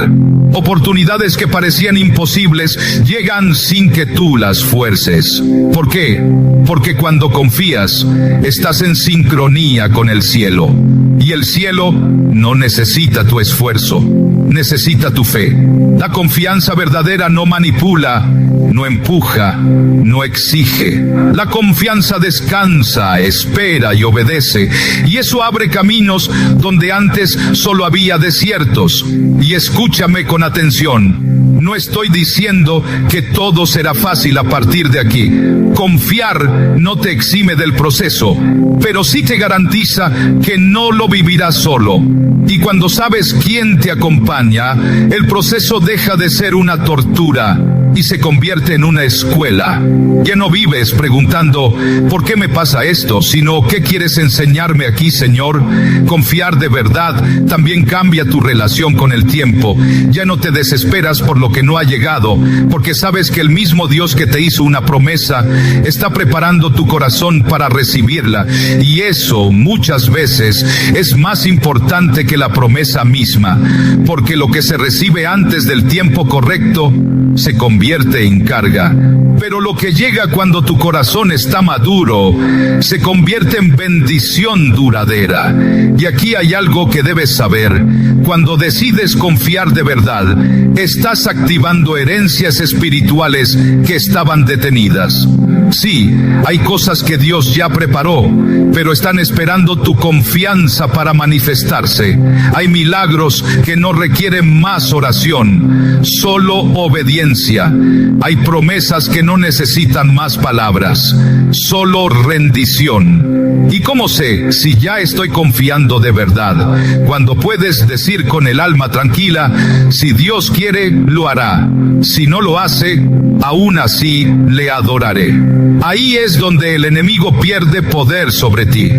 Oportunidades que parecían imposibles llegan sin que tú las fuerces. ¿Por qué? Porque cuando confías, estás en sincronía con el cielo. Y el cielo no necesita tu esfuerzo, necesita tu fe. La confianza verdadera no manipula, no empuja, no exige. La confianza descansa, espera y obedece. Y eso abre caminos donde antes solo había desiertos. Y escúchame con atención. No estoy diciendo que todo será fácil a partir de aquí. Confiar no te exime del proceso, pero sí te garantiza que no lo vivirás solo. Y cuando sabes quién te acompaña, el proceso deja de ser una tortura y se convierte en una escuela. Ya no vives preguntando ¿por qué me pasa esto?, sino ¿qué quieres enseñarme aquí, Señor? Confiar de verdad también cambia tu relación con el tiempo. Ya no te desesperas por lo que no ha llegado, porque sabes que el mismo Dios que te hizo una promesa está preparando tu corazón para recibirla, y eso muchas veces es más importante que la promesa misma, porque lo que se recibe antes del tiempo correcto se convierte en carga, pero lo que llega cuando tu corazón está maduro se convierte en bendición duradera. Y aquí hay algo que debes saber: cuando decides confiar de verdad, estás activando herencias espirituales que estaban detenidas. Sí, hay cosas que Dios ya preparó, pero están esperando tu confianza para manifestarse. Hay milagros que no requieren más oración, solo obediencia. Hay promesas que no necesitan más palabras, solo rendición. ¿Y cómo sé si ya estoy confiando de verdad? Cuando puedes decir con el alma tranquila: si Dios quiere, lo hará. Si no lo hace, aún así le adoraré. Ahí es donde el enemigo pierde poder sobre ti,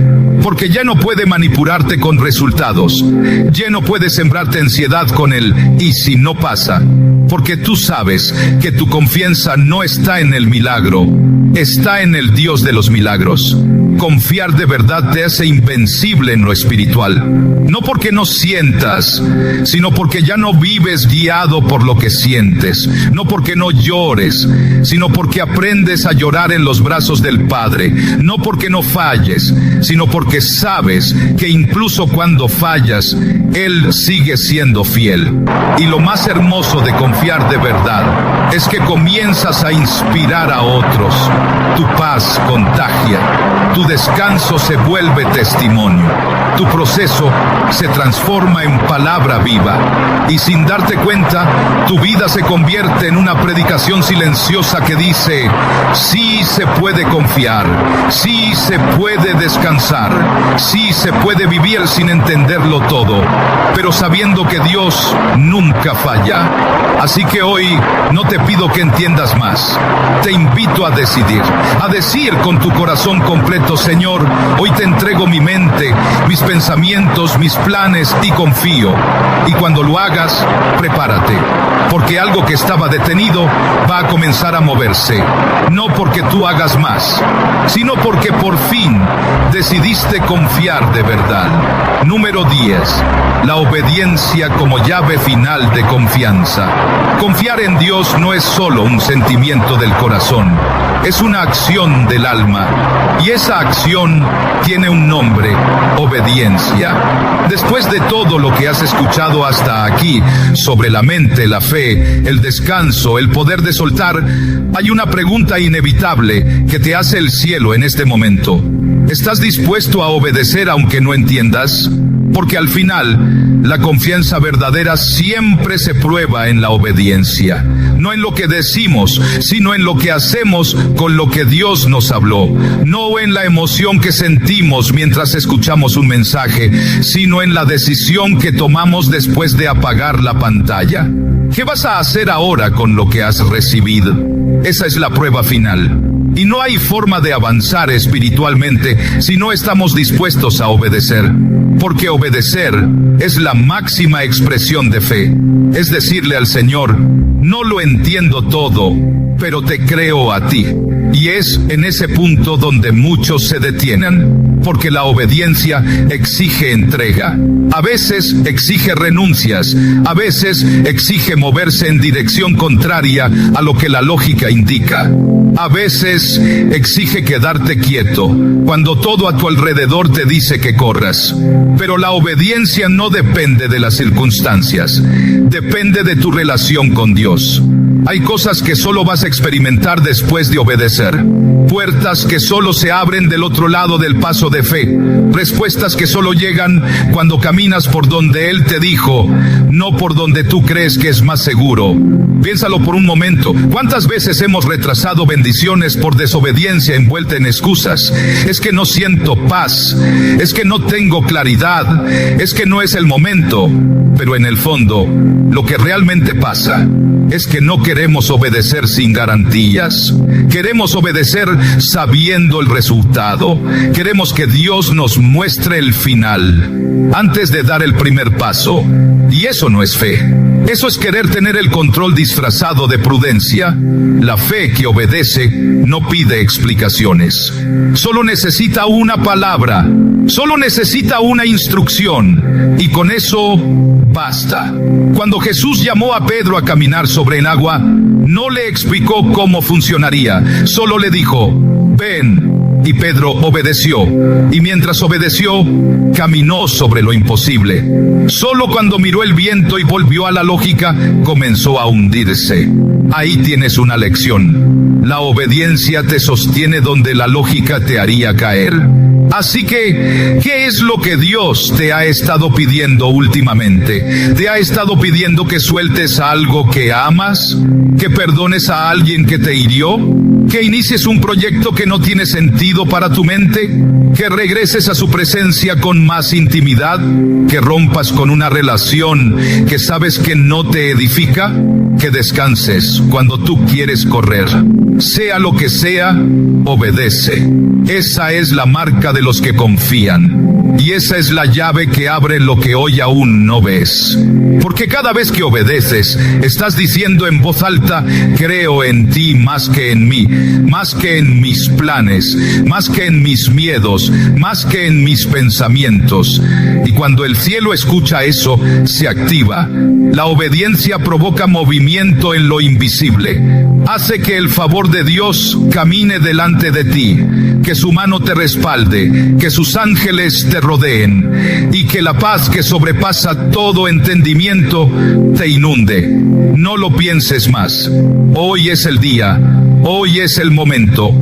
porque ya no puede manipularte con resultados. Ya no puede sembrarte ansiedad con el ¿y si no pasa? Porque tú sabes que tu confianza no está en el milagro, está en el Dios de los milagros. confiar de verdad te hace invencible en lo espiritual. No porque no sientas, sino porque ya no vives guiado por lo que sientes. No porque no llores, sino porque aprendes a llorar en los brazos del Padre. No porque no falles, sino porque sabes que incluso cuando fallas, Él sigue siendo fiel. Y lo más hermoso de confiar de verdad es que comienzas a inspirar a otros. Tu paz contagia, tu descanso se vuelve testimonio, tu proceso se transforma en palabra viva y sin darte cuenta, tu vida se convierte en una predicación silenciosa que dice: sí se puede confiar, sí se puede descansar, sí se puede vivir sin entenderlo todo, pero sabiendo que Dios nunca falla. Así que hoy no te pido que entiendas más, te invito a decidir, a decir con tu corazón completo: Señor, hoy te entrego mi mente, mis pensamientos, mis planes y confío. Y cuando lo hagas, prepárate, porque algo que estaba detenido va a comenzar a moverse. No porque tú hagas más, sino porque por fin decidiste confiar de verdad. Número 10. La obediencia como llave final de confianza. Confiar en Dios no es solo un sentimiento del corazón, es una acción del alma. Y esa acción tiene un nombre: obediencia. Después de todo lo que has escuchado hasta aquí sobre la mente, la fe, el descanso, el poder de soltar, hay una pregunta inevitable que te hace el cielo en este momento. ¿Estás dispuesto a obedecer aunque no entiendas? Porque al final, la confianza verdadera siempre se prueba en la obediencia. No en lo que decimos, sino en lo que hacemos con lo que Dios nos habló. No en la emoción que sentimos mientras escuchamos un mensaje, sino en la decisión que tomamos después de apagar la pantalla. ¿Qué vas a hacer ahora con lo que has recibido? Esa es la prueba final. Y no hay forma de avanzar espiritualmente si no estamos dispuestos a obedecer. Porque obedecer es la máxima expresión de fe. Es decirle al Señor: no lo entiendo todo, pero te creo a ti. Y es en ese punto donde muchos se detienen, porque la obediencia exige entrega. A veces exige renuncias, a veces exige moverse en dirección contraria a lo que la lógica indica. A veces exige quedarte quieto cuando todo a tu alrededor te dice que corras. Pero la obediencia no depende de las circunstancias, depende de tu relación con Dios. Hay cosas que solo vas a experimentar después de obedecer. Puertas que solo se abren del otro lado del paso de fe. Respuestas que solo llegan cuando caminas por donde Él te dijo, no por donde tú crees que es más seguro. Piénsalo por un momento. ¿Cuántas veces hemos retrasado bendiciones por desobediencia envuelta en excusas? Es que no siento paz, es que no tengo claridad, es que no es el momento. Pero en el fondo, lo que realmente pasa es que no queremos obedecer sin garantías. Queremos obedecer sabiendo el resultado. Queremos que Dios nos muestre el final antes de dar el primer paso. Y eso no es fe. Eso es querer tener el control disfrazado de prudencia. La fe que obedece no pide explicaciones. Solo necesita una palabra. Solo necesita una instrucción. Y con eso basta. Cuando Jesús llamó a Pedro a caminar sobre el agua, no le explicó cómo funcionaría. Solo le dijo: ven. Y Pedro obedeció, y mientras obedeció, caminó sobre lo imposible. Solo cuando miró el viento y volvió a la lógica, comenzó a hundirse. Ahí tienes una lección. La obediencia te sostiene donde la lógica te haría caer. Así que, ¿qué es lo que Dios te ha estado pidiendo últimamente? ¿Te ha estado pidiendo que sueltes algo que amas? ¿Que perdones a alguien que te hirió? ¿Que inicies un proyecto que no tiene sentido para tu mente? que regreses a su presencia con más intimidad, que rompas con una relación que sabes que no te edifica, que descanses cuando tú quieres correr. Sea lo que sea, obedece. Esa es la marca de los que confían. Y esa es la llave que abre lo que hoy aún no ves. Porque cada vez que obedeces, estás diciendo en voz alta: creo en ti más que en mí, más que en mis planes, más que en mis miedos, más que en mis pensamientos. Y cuando el cielo escucha eso, se activa. La obediencia provoca movimiento en lo invisible. Hace que el favor de Dios camine delante de ti, que su mano te respalde, que sus ángeles te rodeen y que la paz que sobrepasa todo entendimiento te inunde. No lo pienses más. Hoy es el día, hoy es el momento.